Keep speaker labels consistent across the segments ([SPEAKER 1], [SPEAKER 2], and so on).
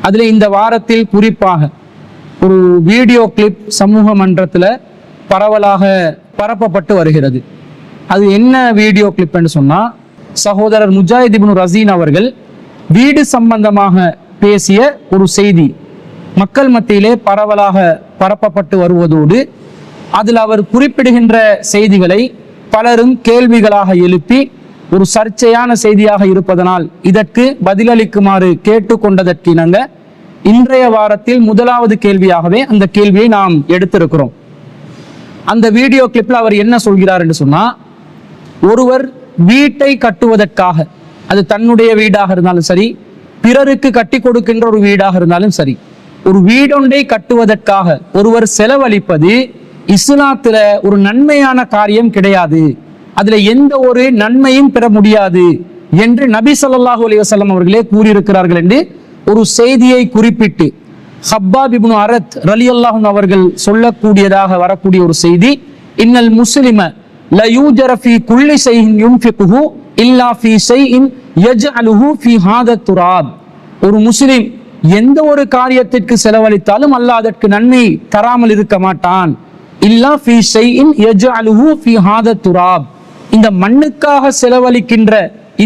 [SPEAKER 1] அதில் இந்த வாரத்தில் குறிப்பாக ஒரு வீடியோ கிளிப் சமூக மன்றத்தில் பரவலாக பரப்பப்பட்டு வருகிறது. அது என்ன வீடியோ கிளிப் என்று சொன்னால், சகோதரர் முஜாஹித் இப்னு ரஸீன் அவர்கள் வீடு சம்பந்தமாக பேசிய ஒரு செய்தி மக்கள் மத்தியிலே பரவலாக பரப்பப்பட்டு வருவதோடு அதில் அவர் குறிப்பிடுகின்ற செய்திகளை பலரும் கேள்விகளாக எழுப்பி ஒரு சர்ச்சையான செய்தியாக இருப்பதனால் இதற்கு பதிலளிக்குமாறு கேட்டுக்கொண்டதற்கிணங்க இன்றைய வாரத்தில் முதலாவது கேள்வியாகவே அந்த கேள்வியை நாம் எடுத்திருக்கிறோம். அந்த வீடியோ கிளிப்ல அவர் என்ன சொல்கிறார் என்று சொன்னா, ஒருவர் வீட்டை கட்டுவதற்காக, அது தன்னுடைய வீடாக இருந்தாலும் சரி, பிறருக்கு கட்டி கொடுக்கின்ற ஒரு வீடாக இருந்தாலும் சரி, ஒரு வீடொன்றை கட்டுவதற்காக ஒருவர் செலவழிப்பது இஸ்லாத்துல ஒரு நன்மையான காரியம் கிடையாது, அதுல எந்த ஒரு நன்மையும் பெற முடியாது என்று நபி ஸல்லல்லாஹு அலைஹி வஸல்லம் அவர்களே கூறியிருக்கிறார்கள் என்று ஒரு செய்தியை குறிப்பிட்டு ஹப்பாப் இப்னு அரத் ரலியல்லாஹு அன்ஹு அவர்கள் சொல்லக்கூடியதாக வரக்கூடிய ஒரு செய்தி, இன்னல் முஸ்லிம லா யூஜர ஃபீ குல்லி ஷைஇன் யுன்ஃபிகுஹு இல்லா ஃபீ ஷைஇன் யஜ்அலுஹு ஃபீ ஹாதா துராப். ஒரு முஸ்லிம் எந்த ஒரு காரியத்திற்கு செலவழித்தாலும் அல்லாஹ் அதற்கு நன்மை தராமல் இருக்க மாட்டான். இல்லா ஃபீ ஷைஇன் யஜ்அலுஹு ஃபீ ஹாதா துராப். இந்த மண்ணுக்காக செலவழிக்கின்ற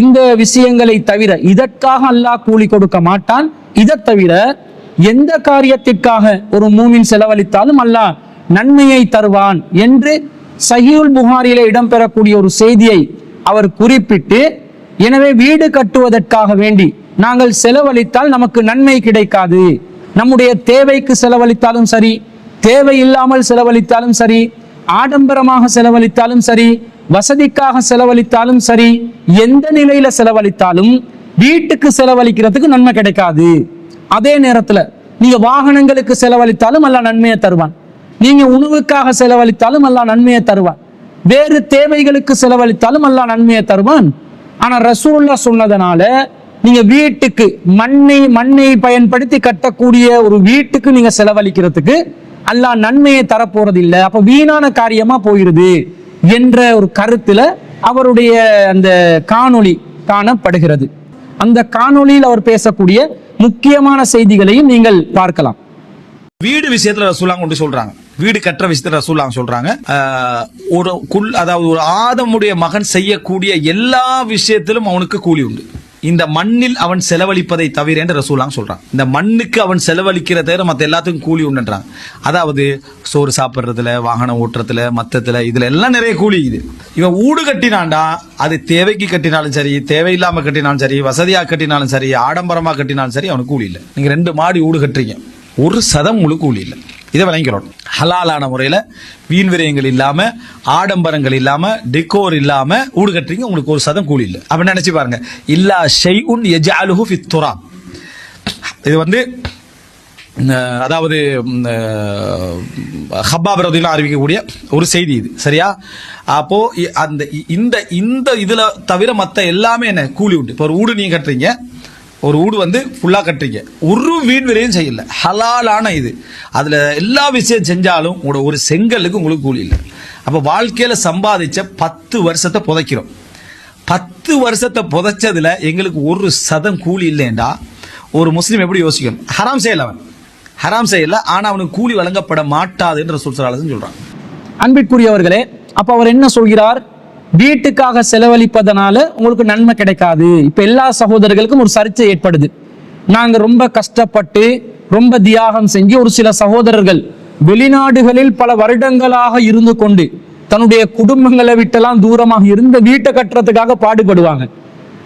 [SPEAKER 1] இந்த விஷயங்களை தவிர இதற்காக அல்லாஹ் கூலி கொடுக்க மாட்டான். இதை தவிர எந்த காரியத்திற்காக ஒரு மூமின் செலவழித்தாலும் அல்லாஹ் நன்மையை தருவான் என்று சஹீஹுல் புகாரியிலே இடம்பெறக்கூடிய ஒரு செய்தியை அவர் குறிப்பிட்டு, எனவே வீடு கட்டுவதற்காக வேண்டி நாங்கள் செலவழித்தால் நமக்கு நன்மை கிடைக்காது, நம்முடைய தேவைக்கு செலவழித்தாலும் சரி, தேவையில்லாமல் செலவழித்தாலும் சரி, ஆடம்பரமாக செலவழித்தாலும் சரி, வசதிக்காக செலவழித்தாலும் சரி, எந்த நிலையில செலவழித்தாலும் வீட்டுக்கு செலவழிக்கிறதுக்கு நன்மை கிடைக்காது. அதே நேரத்துல நீங்க வாகனங்களுக்கு செலவழித்தாலும் அல்லாஹ் நன்மையை தருவான், நீங்க உணவுக்காக செலவழித்தாலும் அல்லாஹ் நன்மையை தருவான், வேறு தேவைகளுக்கு செலவழித்தாலும் அல்லாஹ் நன்மையை தருவான். ஆனா ரசூலுல்லாஹ் சொன்னதனால நீங்க வீட்டுக்கு மண்ணை பயன்படுத்தி கட்டக்கூடிய ஒரு வீட்டுக்கு நீங்க செலவழிக்கிறதுக்கு அல்லாஹ் நன்மையை தரப்போறது இல்லை, அப்ப வீணான காரியமா போயிருது என்ற ஒரு கருத்துல அவருடைய அந்த காணொளி காணப்படுகிறது. அந்த காணொளியில் அவர் பேசக்கூடிய முக்கியமான செய்திகளையும் நீங்கள் பார்க்கலாம்.
[SPEAKER 2] வீடு விஷயத்துல ரசூலுல்லாஹ் கொண்டு சொல்றாங்க, வீடு கட்டுற விஷயத்துல ரசூலுல்லாஹ் சொல்றாங்க, அதாவது ஒரு ஆதமுடைய மகன் செய்யக்கூடிய எல்லா விஷயத்திலும் அவனுக்கு கூலி உண்டு, இந்த மண்ணில் அவன் செலவழிப்பதை தவிர என்று ரசூலுல்லாஹ் சொல்றான். இந்த மண்ணுக்கு அவன் செலவழிக்கிற தவிர மற்ற எல்லாத்துக்கும் கூலி உண்டுன்றாங்க. அதாவது சோறு சாப்பிட்றதுல, வாகனம் ஓட்டுறதுல, மத்தத்துல இதுல எல்லாம் நிறைய கூலி. இது இவன் வீடு கட்டினான்டா, அது தேவைக்கு கட்டினாலும் சரி, தேவையில்லாம கட்டினாலும் சரி, வசதியா கட்டினாலும் சரி, ஆடம்பரமா கட்டினாலும் சரி, அவனுக்கு கூலி இல்லை. நீங்க 2 மாடி வீடு கட்டுறீங்க, ஒரு சதம் உங்களுக்கு கூலி இல்லை. இதை விளங்கிக்கிறோம். ஹலாலான முறையில வீண் விரயங்கள் இல்லாம, ஆடம்பரங்கள் இல்லாம, டெக்கோர் இல்லாம வீடு கட்டுறீங்க, உங்களுக்கு ஒரு சதம் கூலி இல்லை. அப்படி நினைச்சு பாருங்க. இல்லா ஷைஉன் யஜ்அலுஹு ஃபித் துராப். இது வந்து அதாவது ஹப்பாப் ரலியல்லாஹு அறிவிக்கக்கூடிய ஒரு செய்தி இது, சரியா? அப்போ அந்த இந்த இதுல தவிர மத்த எல்லாமே என்ன கூலி உண்டு. இப்போ ஒரு வீடு நீங்க கட்டுறீங்க, ஒரு வீடு வந்து ஃபுல்லா கட்டுறீங்க, ஒரு வீண் விரையும் செய்யல, ஹலாலான இது, அதுல எல்லா விஷயம் செஞ்சாலும் உங்களோட ஒரு செங்கலுக்கு உங்களுக்கு கூலி இல்லை. அப்ப வாழ்க்கையில சம்பாதிச்ச 10 வருஷத்தை புதைக்கிறோம். 10 வருஷத்தை புதைச்சதுல எங்களுக்கு ஒரு சதம் கூலி இல்லைண்டா ஒரு முஸ்லீம் எப்படி யோசிக்கணும்? ஹராம் செய்யல, அவன் ஹராம் செய்யல, ஆனா அவனுக்கு கூலி வழங்கப்பட மாட்டாது என்று ரசூல் ஸல்லல்லாஹு அலைஹி வஸல்லம் சொல்றாங்க.
[SPEAKER 1] அன்பிற்குரியவர்களே, அப்ப அவர் என்ன சொல்கிறார்? வீட்டுக்காக செலவழிப்பதனால உங்களுக்கு நன்மை கிடைக்காது. இப்ப எல்லா சகோதரர்களுக்கும் ஒரு சர்ச்சை ஏற்படுது. நாங்க ரொம்ப கஷ்டப்பட்டு ரொம்ப தியாகம் செஞ்சு, ஒரு சில சகோதரர்கள் வெளிநாடுகளில் பல வருடங்களாக இருந்து கொண்டு தன்னுடைய குடும்பங்களை விட்டெல்லாம் தூரமாக இருந்த வீட்டை கட்டுறதுக்காக பாடுபடுவாங்க.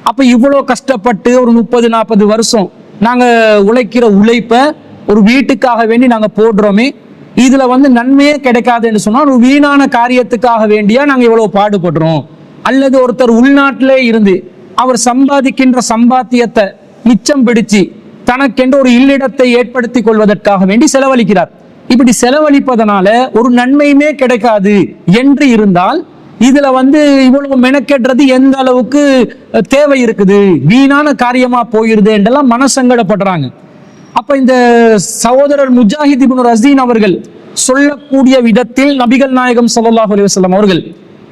[SPEAKER 1] அப்ப இவ்வளவு கஷ்டப்பட்டு ஒரு 30-40 வருஷம் நாங்க உழைக்கிற உழைப்ப ஒரு வீட்டுக்காக வேண்டி நாங்க போடுறோமே, இதுல வந்து நன்மையே கிடைக்காதுன்னு சொன்னா ஒரு வீணான காரியத்துக்காக வேண்டியா நாங்க இவ்வளவு பாடுபடுறோம். அல்லது ஒருத்தர் உள்நாட்டிலே இருந்து அவர் சம்பாதிக்கின்ற சம்பாத்தியத்தை மிச்சம் பிடிச்சு தனக்கென்று ஒரு இல்லிடத்தை ஏற்படுத்தி கொள்வதற்காக வேண்டி செலவழிக்கிறார். இப்படி செலவழிப்பதனால ஒரு நன்மையுமே கிடைக்காது என்று இருந்தால் இதுல வந்து இவ்வளவு மெனக்கெடுறது எந்த அளவுக்கு தேவை இருக்குது, வீணான காரியமா போயிருது என்றெல்லாம் மனசங்கடப்படுறாங்க. அப்ப இந்த சகோதரர் முஜாஹித் இப்னு ரஸீன் அவர்கள் சொல்லக்கூடிய விதத்தில் நபிகள் நாயகம் ஸல்லல்லாஹு அலைஹி வஸல்லம் அவர்கள்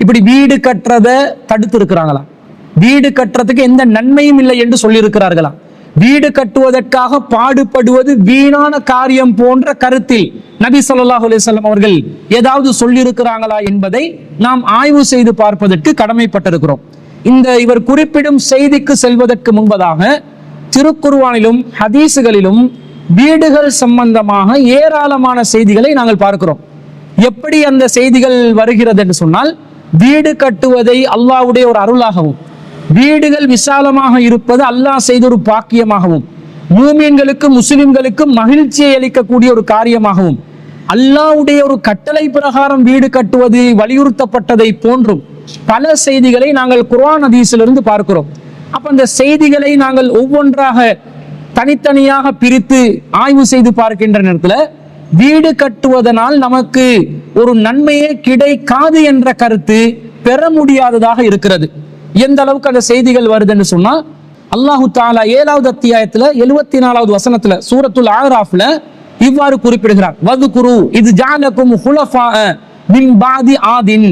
[SPEAKER 1] இப்படி வீடு கட்டுறதை தடுத்து இருக்கிறாங்களா? வீடு கட்டுறதுக்கு எந்த நன்மையும் இல்லை என்று சொல்லி இருக்கிறார்களா? வீடு கட்டுவதற்காக பாடுபடுவது வீணான காரியம் போன்ற கருத்தில் நபி ஸல்லல்லாஹு அலைஹி வஸல்லம் அவர்கள் ஏதாவது சொல்லியிருக்கிறாங்களா என்பதை நாம் ஆய்வு செய்து பார்ப்பதற்கு கடமைப்பட்டிருக்கிறோம். இவர் குறிப்பிடும் செய்திக்கு செல்வதற்கு முன்பதாக திருக்குர்ஆனிலும் ஹதீசுகளிலும் வீடுகள் சம்பந்தமாக ஏராளமான செய்திகளை நாங்கள் பார்க்கிறோம். எப்படி அந்த செய்திகள் வருகிறது என்று சொன்னால், வீடு கட்டுவதை அல்லாஹ்வுடைய ஒரு அருளாகவும், வீடுகள் விசாலமாக இருப்பது அல்லாஹ் செய்த ஒரு பாக்கியமாகவும், மூமின்களுக்கு முஸ்லிம்களுக்கு மகிழ்ச்சியை அளிக்கக்கூடிய ஒரு காரியமாகவும், அல்லாஹ்வுடைய ஒரு கட்டளை பிரகாரம் வீடு கட்டுவது வலியுறுத்தப்பட்டதை போன்றும் பல செய்திகளை நாங்கள் குர்ஆன் ஹதீஸிலிருந்து பார்க்கிறோம். அப்ப அந்த செய்திகளை நாங்கள் ஒவ்வொன்றாக தனித்தனியாக பிரித்து ஆய்வு செய்து பார்க்கின்ற நேரத்தில் வீடு கட்டுவதனால் நமக்கு ஒரு நன்மையே கிடைக்காது என்ற கருத்து பெற முடியாததாக இருக்கிறது. எந்த அளவுக்கு அந்த செய்திகள் வருதுன்னு சொன்னா, அல்லாஹு தஆலா 7வது அத்தியாயத்துல 74வது வசனத்துல சூரத்துல் ஆராஃப்ல இவ்வாறு குறிப்பிடுகிறார். வதுகுரு இது ஜஅலகும் ஹுலஃபாஅ மின் பாதி ஆதின்,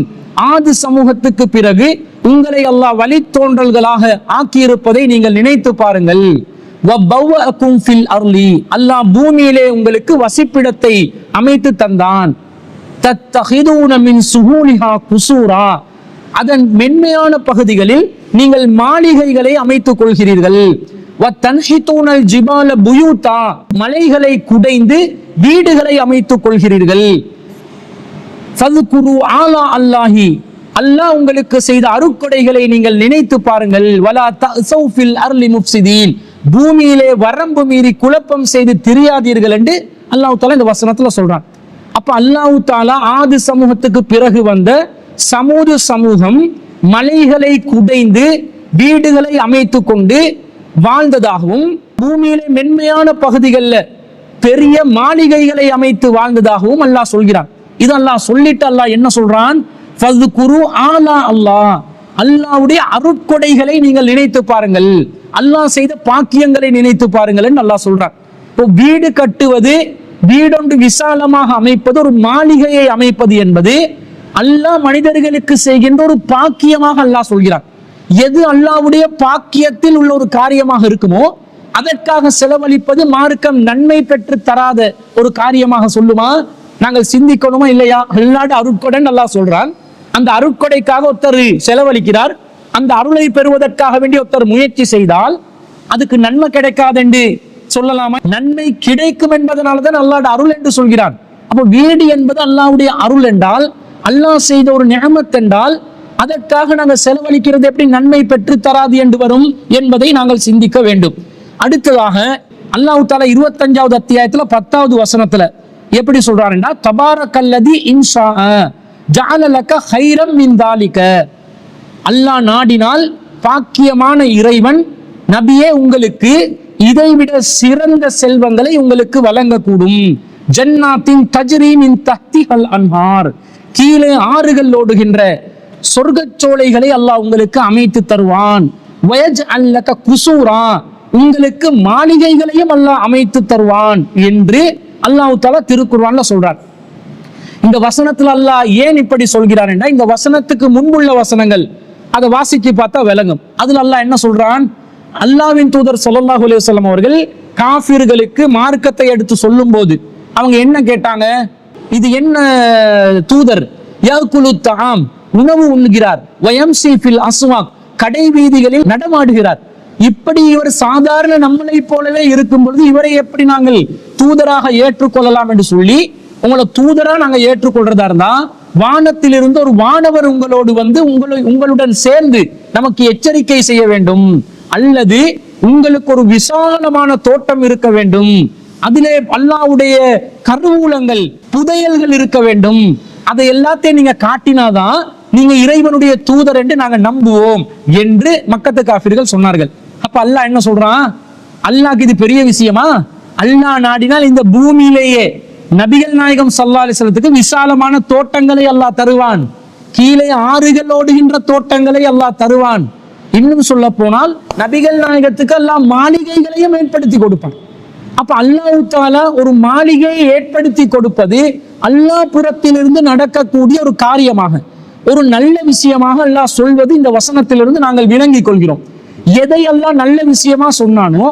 [SPEAKER 1] ஆது சமூகத்துக்கு பிறகு உங்களை அல்லாஹ் வழித்தோன்றல்களாக ஆக்கியிருப்பதை நீங்கள் நினைத்து பாருங்கள். வபவ்வஅகும் ஃபில் அர்லி, அல்லாஹ் பூமியிலே உங்களுக்கு வசிப்பிடத்தை அமைத்து தந்தான். தத்தஹிதூன மின் சுஹூலிஹா குசூரா, அதன் மென்மையான பகுதிகளில் நீங்கள் மாளிகைகளை அமைத்துக் கொள்கிறீர்கள். வத்தன்ஹிதூனல் ஜிபால புயூதா, மலைகளை குடைந்து வீடுகளை அமைத்துக் கொள்கிறீர்கள். ஃபதுகுரு ஆலா அல்லாஹி, அல்லாஹ் உங்களுக்கு செய்த அருட்கொடைகளை நீங்கள் நினைத்து பாருங்கள். வலா தஸௌ ஃபில் அர்லி முஃப்ஸிதீன், பூமியிலே வரம்பு மீறி குழப்பம் செய்து திரியாதீர்கள் என்று அல்லாஹ் தஆலா இந்த வசனத்துல சொல்றான். அப்ப அல்லாஹ் தஆலா ஆது சமூகத்துக்கு பிறகு வந்த சமூது சமூகம் மலைகளை குடைந்து வீடுகளை அமைத்து கொண்டு வாழ்ந்ததாகவும், பூமியிலே மென்மையான பகுதிகளில் பெரிய மாளிகைகளை அமைத்து வாழ்ந்ததாகவும் அல்லாஹ் சொல்கிறான். இது அல்லாஹ் சொல்லிட்டு அல்லாஹ் என்ன சொல்றான்? ஃபதுகுரு ஆலா அல்லாஹ், அல்லாஹ்வுடைய அருட்கொடைகளை நீங்கள் நினைத்து பாருங்கள், அல்லாஹ் செய்த பாக்கியங்களை நினைத்து பாருங்கள் என்று அல்லாஹ் சொல்றான். இப்போ வீடு கட்டுவது, வீடொன்று விசாலமாக அமைப்பது, ஒரு மாளிகையை அமைப்பது என்பது அல்லாஹ் மனிதர்களுக்கு செய்கின்ற ஒரு பாக்கியமாக அல்லாஹ் சொல்கிறான். எது அல்லாஹ்வுடைய பாக்கியத்தில் உள்ள ஒரு காரியமாக இருக்குமோ அதற்காக செலவழிப்பது மார்க்கம் நன்மை பெற்று தராத ஒரு காரியமாக சொல்லுமா? நாங்கள் சிந்திக்கணுமா இல்லையா? அல்லாஹ் அருட்கொடை அல்லாஹ் சொல்றான். அந்த அருட்கொடைக்காக ஒருத்தர் செலவழிக்கிறார், அந்த அருளை பெறுவதற்காக வேண்டி ஒருத்தர் முயற்சி செய்தால் அதுக்கு நன்மை கிடைக்காது என்று சொல்லலாமா? நன்மை கிடைக்கும் என்பதனால்தான் அல்லாஹ் அருள் என்று சொல்கிறான். அப்போ வீடு என்பது அல்லாஹ்வுடைய அருள் என்றால், அல்லாஹ் செய்த ஒரு நிஅமத் என்றால், அதற்காக நாங்கள் செலவழிக்கிறது எப்படி நன்மை பெற்று தராது என்று வரும் என்பதை நாங்கள் சிந்திக்க வேண்டும். அடுத்ததாக அல்லாஹ் தஆலா 25வது அத்தியாயத்துல 10வது வசனத்துல எப்படி சொல்றாருன்னா, தபாரக்கல்லதி இன்ஷாஅ ஜஅல லக கைரம் மின் தாலிக, அல்லாஹ் நாடினால் பாக்கியமான இறைவன் நபியே உங்களுக்கு இதைவிட சிறந்த செல்வங்களை உங்களுக்கு வழங்கக்கூடும். ஜன்னாத்தின் தஜ்ரி மின் தஹ்திஹல் அன்ஹார், கீழே ஆறுகள் ஓடுகின்ற சொர்க்கச்சோலைகளை அல்லாஹ் உங்களுக்கு அமைத்து தருவான். வயஜ்அல் லக குசூரா, உங்களுக்கு மாளிகைகளையும் அல்லாஹ் அமைத்து தருவான் என்று அல்லாஹ் தஆலா திருக்குர்ஆன்ல சொல்றார். இந்த வசனத்துல அல்லாஹ் ஏன் இப்படி சொல்கிறார் என்றால், இந்த வசனத்துக்கு முன்புள்ள வசனங்கள் அதை வாசிச்சு பார்த்தா விளங்கும். அதுல அல்லாஹ் என்ன சொல்றான்? அல்லாஹ்வின் தூதர் ஸல்லல்லாஹு அலைஹி வஸல்லம் அவர்கள் காஃபிர்களுக்கு மார்க்கத்தை எடுத்து சொல்லும் போது அவங்க என்ன கேட்டாங்க? இது என்ன தூதர்? யாக்குலு தஆம், உணவு உண்ணுகிறார், வயம்சி ஃபில் அஸ்வாக், கடை வீதிகளில் நடமாடுகிறார். இப்படி இவர் சாதாரண நம்மளை போலவே இருக்கும் பொழுது இவரை எப்படி நாங்கள் தூதராக ஏற்றுக்கொள்ளலாம் என்று சொல்லி, உங்களை தூதரா நாங்க ஏற்றுக்கொள்றதா இருந்தா வானத்திலிருந்து ஒரு வானவர் உங்களோடு வந்து உங்களுடன் சேர்ந்து நமக்கு எச்சரிக்கை செய்ய வேண்டும், அல்லது உங்களுக்கு ஒரு விசாலமான தோட்டம் இருக்க வேண்டும், அதிலே அல்லாஹ்வுடைய கருவூலங்கள் புதையல்கள் இருக்க வேண்டும், அதை எல்லாத்தையும் நீங்க காட்டினாதான் நீங்க இறைவனுடைய தூதர் என்று நாங்க நம்புவோம் என்று மக்கத்து காஃபிர்கள் சொன்னார்கள். அப்ப அல்லாஹ் என்ன சொல்றான்? அல்லாஹ்க்கு இது பெரிய விஷயமா? அல்லாஹ் நாடினால் இந்த பூமியிலேயே நபிகள் நாயகம் ஸல்லல்லாஹு அலைஹி வஸல்லத்துக்கு விசாலமான தோட்டங்களை அல்லாஹ் தருவான், கீழே ஆறுகள் ஓடுகின்ற தோட்டங்களை அல்லாஹ் தருவான். இன்னும் சொல்ல போனால் நபிகள் நாயகத்துக்கு அல்லாஹ் மாளிகைகளையும் ஏற்படுத்தி கொடுப்பான். அப்ப அல்லாஹ் தஆலா ஒரு மாளிகையை ஏற்படுத்தி கொடுப்பது அல்லாஹ் புறத்திலிருந்து நடக்கக்கூடிய ஒரு காரியமாக, ஒரு நல்ல விஷயமாக அல்லாஹ் சொல்வது இந்த வசனத்திலிருந்து நாங்கள் விளங்கிக் கொள்கிறோம். எதை அல்லாஹ் நல்ல விஷயமா சொன்னானோ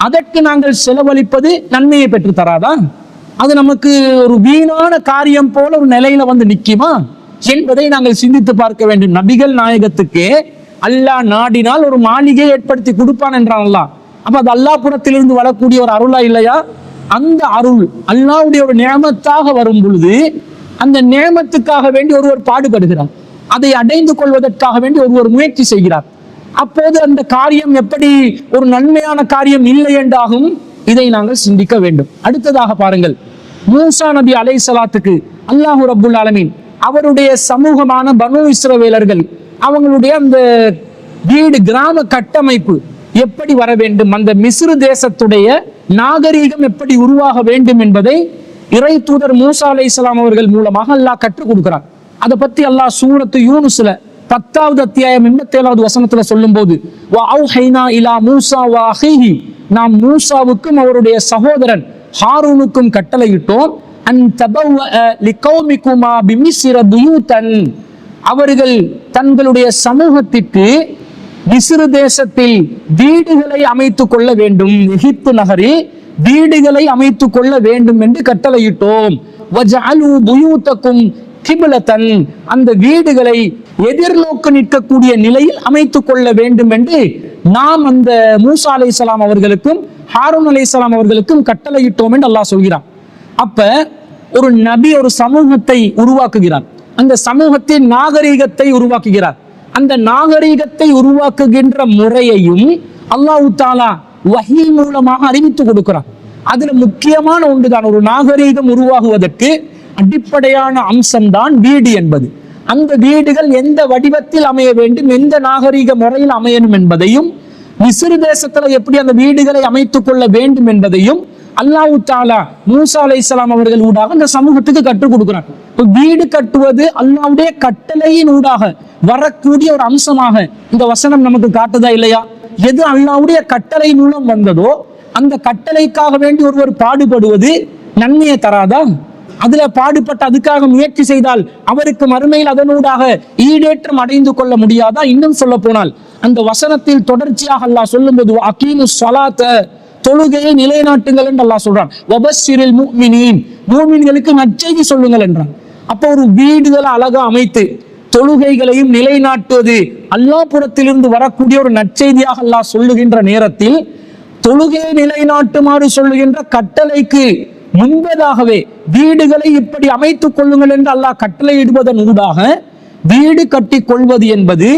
[SPEAKER 1] அதற்கு நாங்கள் செலவழிப்பது நன்மையை பெற்று தராதா? அது நமக்கு ஒரு வீணான காரியம் போல ஒரு நிலையில வந்து நிக்குமா என்பதை நாங்கள் சிந்தித்து பார்க்க வேண்டும். நபிகள் நாயகத்துக்கு அல்லாஹ் நாடினால் ஒரு மாளிகை ஏற்படுத்தி கொடுப்பான் என்றான் அல்லாஹ். அப்ப அது அல்லாஹ் புறத்திலிருந்து வரக்கூடிய ஒரு அருளா இல்லையா? அந்த அருள் அல்லாஹ்வுடைய ஒரு நியமத்தாக வரும் பொழுது அந்த நியமத்துக்காக வேண்டி ஒருவர் பாடுபடுகிறார், அதை அடைந்து கொள்வதற்காக வேண்டி ஒருவர் முயற்சி செய்கிறார். அப்போது அந்த காரியம் எப்படி ஒரு நன்மையான காரியம் இல்லை என்றாகும்? இதை நாங்கள் சிந்திக்க வேண்டும். அடுத்ததாக பாருங்கள், மூசா நபி அலைஹிஸ்ஸலாத்துக்கு அல்லாஹு ரப்புல் ஆலமீன் அவருடைய சமூகமான பனு இஸ்ரவேலர்கள் அவங்களுடைய அந்த வீடு கிராம கட்டமைப்பு எப்படி வர வேண்டும், அந்த மிஸ்ரு தேசத்துடைய நாகரீகம் எப்படி உருவாக வேண்டும் என்பதை இறை தூதர் மூசா அலைஹிஸ்ஸலாம் அவர்கள் மூலமாக அல்லாஹ் கற்றுக் கொடுக்கிறார். அதை பத்தி அல்லாஹ் சூரத்து யூனுஸ்ல 10வது அத்தியாயம் 87வது வசனத்துல சொல்லும் போது இலா மூசா வ அஹீஹி, நாம் மூசாவுக்கும் அவருடைய சகோதரன் ஹாரூனுக்கும் கட்டளையிட்டோம், அன் தபவ்வஅ லிகௌமிகுமா பிமிஸ்ர புயூதன், அவர்கள் தங்களுடைய சமூகத்திற்கு மிஸ்ரு தேசத்தில் வீடுகளை அமைத்துக் கொள்ள வேண்டும், எகிப்து நகரில் வீடுகளை அமைத்துக் கொள்ள வேண்டும் என்று கட்டளையிட்டோம். வஜஅலு புயூதக்கும் கிப்லத்தன், அந்த வீடுகளை எதிர்நோக்கு நிற்கக்கூடிய நிலையில் அமைத்துக் கொள்ள வேண்டும் என்று நாம் அந்த மூசா அலைஹிஸ்ஸலாம் அவர்களுக்கும் ஹாரூன் அலைஹிஸ்ஸலாம் அவர்களுக்கும் கட்டளையிட்டோம் என்று அல்லாஹ் சொல்கிறான். அப்ப ஒரு நபி ஒரு சமூகத்தை உருவாக்குகிறார், அந்த சமூகத்தின் நாகரீகத்தை உருவாக்குகிறார். அந்த நாகரீகத்தை உருவாக்குகின்ற முறையையும் அல்லாஹ் தஆலா வஹீ மூலமாக அறிவித்து கொடுக்கிறார். அதுல முக்கியமான ஒன்றுதான், ஒரு நாகரீகம் உருவாகுவதற்கு அடிப்படையான அம்சம்தான் வீடு என்பது. அந்த வீடுகள் எந்த வடிவத்தில் அமைய வேண்டும், எந்த நாகரீக முறையில் அமையணும் என்பதையும், மிஸ்ரு தேசத்துல எப்படி அந்த வீடுகளை அமைத்துக் கொள்ள வேண்டும் என்பதையும் அல்லாஹ் தஆலா மூசா அலைஹிஸ்ஸலாம் அவர்கள் ஊடாக அந்த சமூகத்துக்கு கற்றுக் கொடுக்கிறார். வீடு கட்டுவது அல்லாஹ்வுடைய கட்டளையின் ஊடாக வரக்கூடிய ஒரு அம்சமாக இந்த வசனம் நமக்கு காட்டுதா இல்லையா? எது அல்லாஹ்வுடைய கட்டளை மூலம் வந்ததோ அந்த கட்டளைக்காக வேண்டி ஒருவர் பாடுபடுவது நன்மையை தராதா? அதுல பாடுபட்டு அதுக்காக முயற்சி செய்தால் அவருக்கு மறுமையில் அதனூடாக ஈடேற்றம் அடைந்து கொள்ள முடியாதா? இன்னும் சொல்ல போனால் அந்த வசனத்தில் தொடர்ச்சியாக அல்லாஹ் சொல்லும்போது அகீமுஸ் ஸலாத்த, தொழுகையை நிலைநாட்டுங்கள் என்று அல்லாஹ் சொல்றான். வபஸ்ஸிரில் முஃமினீன், மூமின்களுக்கு நற்செய்தி சொல்லுங்கள் என்றான். அப்போ ஒரு வீடுகளை அழகா அமைத்து தொழுகைகளையும் நிலைநாட்டுவது அல்லாஹ் புறத்திலிருந்து வரக்கூடிய ஒரு நற்செய்தியாக அல்லாஹ் சொல்லுகின்ற நேரத்தில், தொழுகையை நிலைநாட்டுமாறு சொல்லுகின்ற கட்டளைக்கு முன்பதாகவே வீடுகளை இப்படி அமைத்துக் கொள்ளுங்கள் என்று அல்லாஹ் கட்டளையிடுவதன் ஊடாக வீடு கட்டி கொள்வது என்பது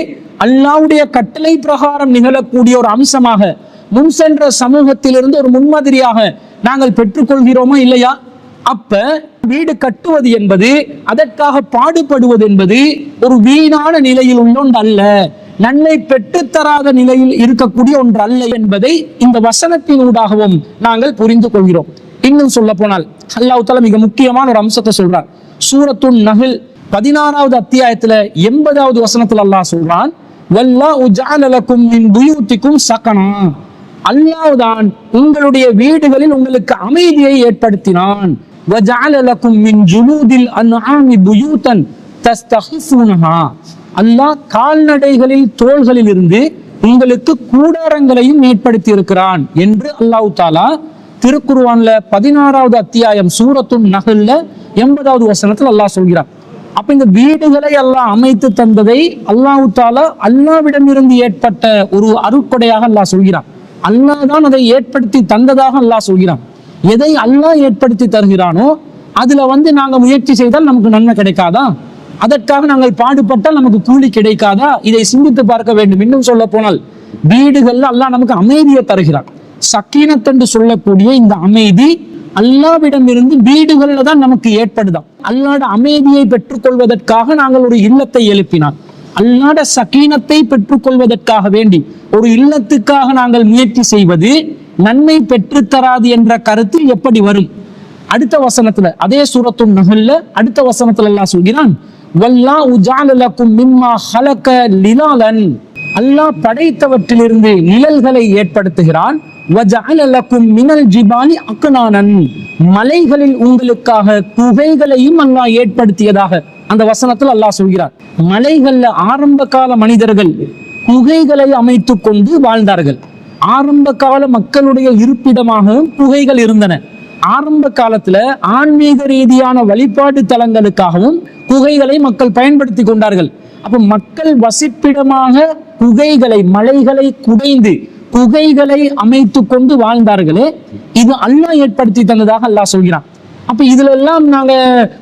[SPEAKER 1] அல்லாஹ்வுடைய கட்டளை பிரகாரம் நிகழக்கூடிய ஒரு அம்சமாக முன் சென்ற சமூகத்திலிருந்து ஒரு முன்மாதிரியாக நாங்கள் பெற்றுக்கொள்கிறோமா இல்லையா? அப்ப வீடு கட்டுவது என்பது, அதற்காக பாடுபடுவது என்பது ஒரு வீணான நிலையில் உள்ள ஒன்று அல்ல, நன்மை பெற்றுத்தராத நிலையில் இருக்கக்கூடிய ஒன்று அல்ல என்பதை இந்த வசனத்தின் ஊடாகவும் நாங்கள் புரிந்து கொள்கிறோம். இன்னும் சொல்ல போனால் அல்லாஹ் தஆலா மிக முக்கியமான ஒரு அம்சத்தை சொல்றார். சூரத்துன் நஹ்ல் 16வது அத்தியாயத்துல 80வது வசனத்துல அல்லாஹ் சொல்றான், வல்லாஹு ஜஅல லக்கும் மின் புயூத்திக்கும் சகனா, அல்லாஹ் தான் உங்களுடைய வீடுகளில் உங்களுக்கு அமைதியை ஏற்படுத்தினான். வஜஅல லக்கும் மின் ஜுலூதில் அன்ஆமி புயூதன் தஸ்தஹிஃபூனஹா, அல்லாஹ் கால்நடைகளில் தோள்களில் இருந்து உங்களுக்கு கூடாரங்களையும் ஏற்படுத்தி இருக்கிறான் என்று அல்லாஹ் தஆலா திருக்குர்ஆன்ல 16வது அத்தியாயம் சூரத்துன் நஹ்ல்ல 80வது வசனத்தில் அல்லாஹ் சொல்கிறார். அப்ப இந்த வீடுகளை அல்லாஹ் அமைத்து தந்ததை அல்லாஹ் தஆலா அல்லாஹ்விடம் இருந்து ஏற்பட்ட ஒரு அருட்கொடையாக அல்லாஹ் சொல்கிறான். அல்லாஹ் தான் அதை ஏற்படுத்தி தந்ததாக அல்லாஹ் சொல்கிறான். எதை அல்லாஹ் ஏற்படுத்தி தருகிறானோ அதுல நாங்க முயற்சி செய்தால் நமக்கு நன்மை கிடைக்காதா? அதற்காக நாங்கள் பாடுபட்டால் நமக்கு கூலி கிடைக்காதா? இதை சிந்தித்து பார்க்க வேண்டும். இன்னும் சொல்ல போனால் வீடுகள்ல அல்லாஹ் நமக்கு அமைதியை தருகிறான். சக்கீனத் என்று சொல்லக்கூடிய இந்த அமைதி அல்லாஹ்விடம் இருந்து வீடுகள்ல தான் நமக்கு ஏற்படுதாம். அல்லாஹ்வுடைய அமைதியை பெற்றுக்கொள்வதற்காக நாங்கள் ஒரு இல்லத்தை எழுப்பினான். அல்லாஹ்வுடைய சக்கீனத்தை பெற்றுக்கொள்வதற்காக வேண்டி ஒரு இல்லத்துக்காக நாங்கள் முயற்சி செய்வது நன்மை பெற்றுத்தராது என்ற கருத்தில் எப்படி வரும்? அடுத்த வசனத்துல அதே சூரத்துன் நஹ்ல்ல அடுத்த வசனத்துல அல்லாஹ் சொல்கிறான், வல்லாஹு ஜஅல லக்கும் மிம்மா ஹலக லிலாலன், அல்லாஹ் படைத்தவற்றிலிருந்து நிழல்களை ஏற்படுத்துகிறான். வஜஅல லக்கும் மினல் ஜிபாலி அக்னானன், மலைகளில் உங்களுக்காக குகைகளையும் அல்லாஹ் ஏற்படுத்தியதாக அந்த வசனத்தில் அல்லாஹ் சொல்கிறார். மலைகள்ல ஆரம்ப கால மனிதர்கள் குகைகளை அமைத்துக் கொண்டு வாழ்ந்தார்கள். ஆரம்ப கால மக்களுடைய இருப்பிடமாகவும் குகைகள் இருந்தன. ஆரம்ப காலத்துல ஆன்மீக ரீதியான வழிபாட்டு தலங்களுக்காகவும் குகைகளை மக்கள் பயன்படுத்தி கொண்டார்கள். அப்ப மக்கள் வசிப்பிடமாக குகைகளை, மலைகளை குடைந்து குகைகளை அமைத்து கொண்டு வாழ்ந்தார்களே, இது அல்லாஹ் ஏற்படுத்தி தந்ததாக அல்லாஹ் சொல்கிறான். அப்ப இதுல எல்லாம் நாங்க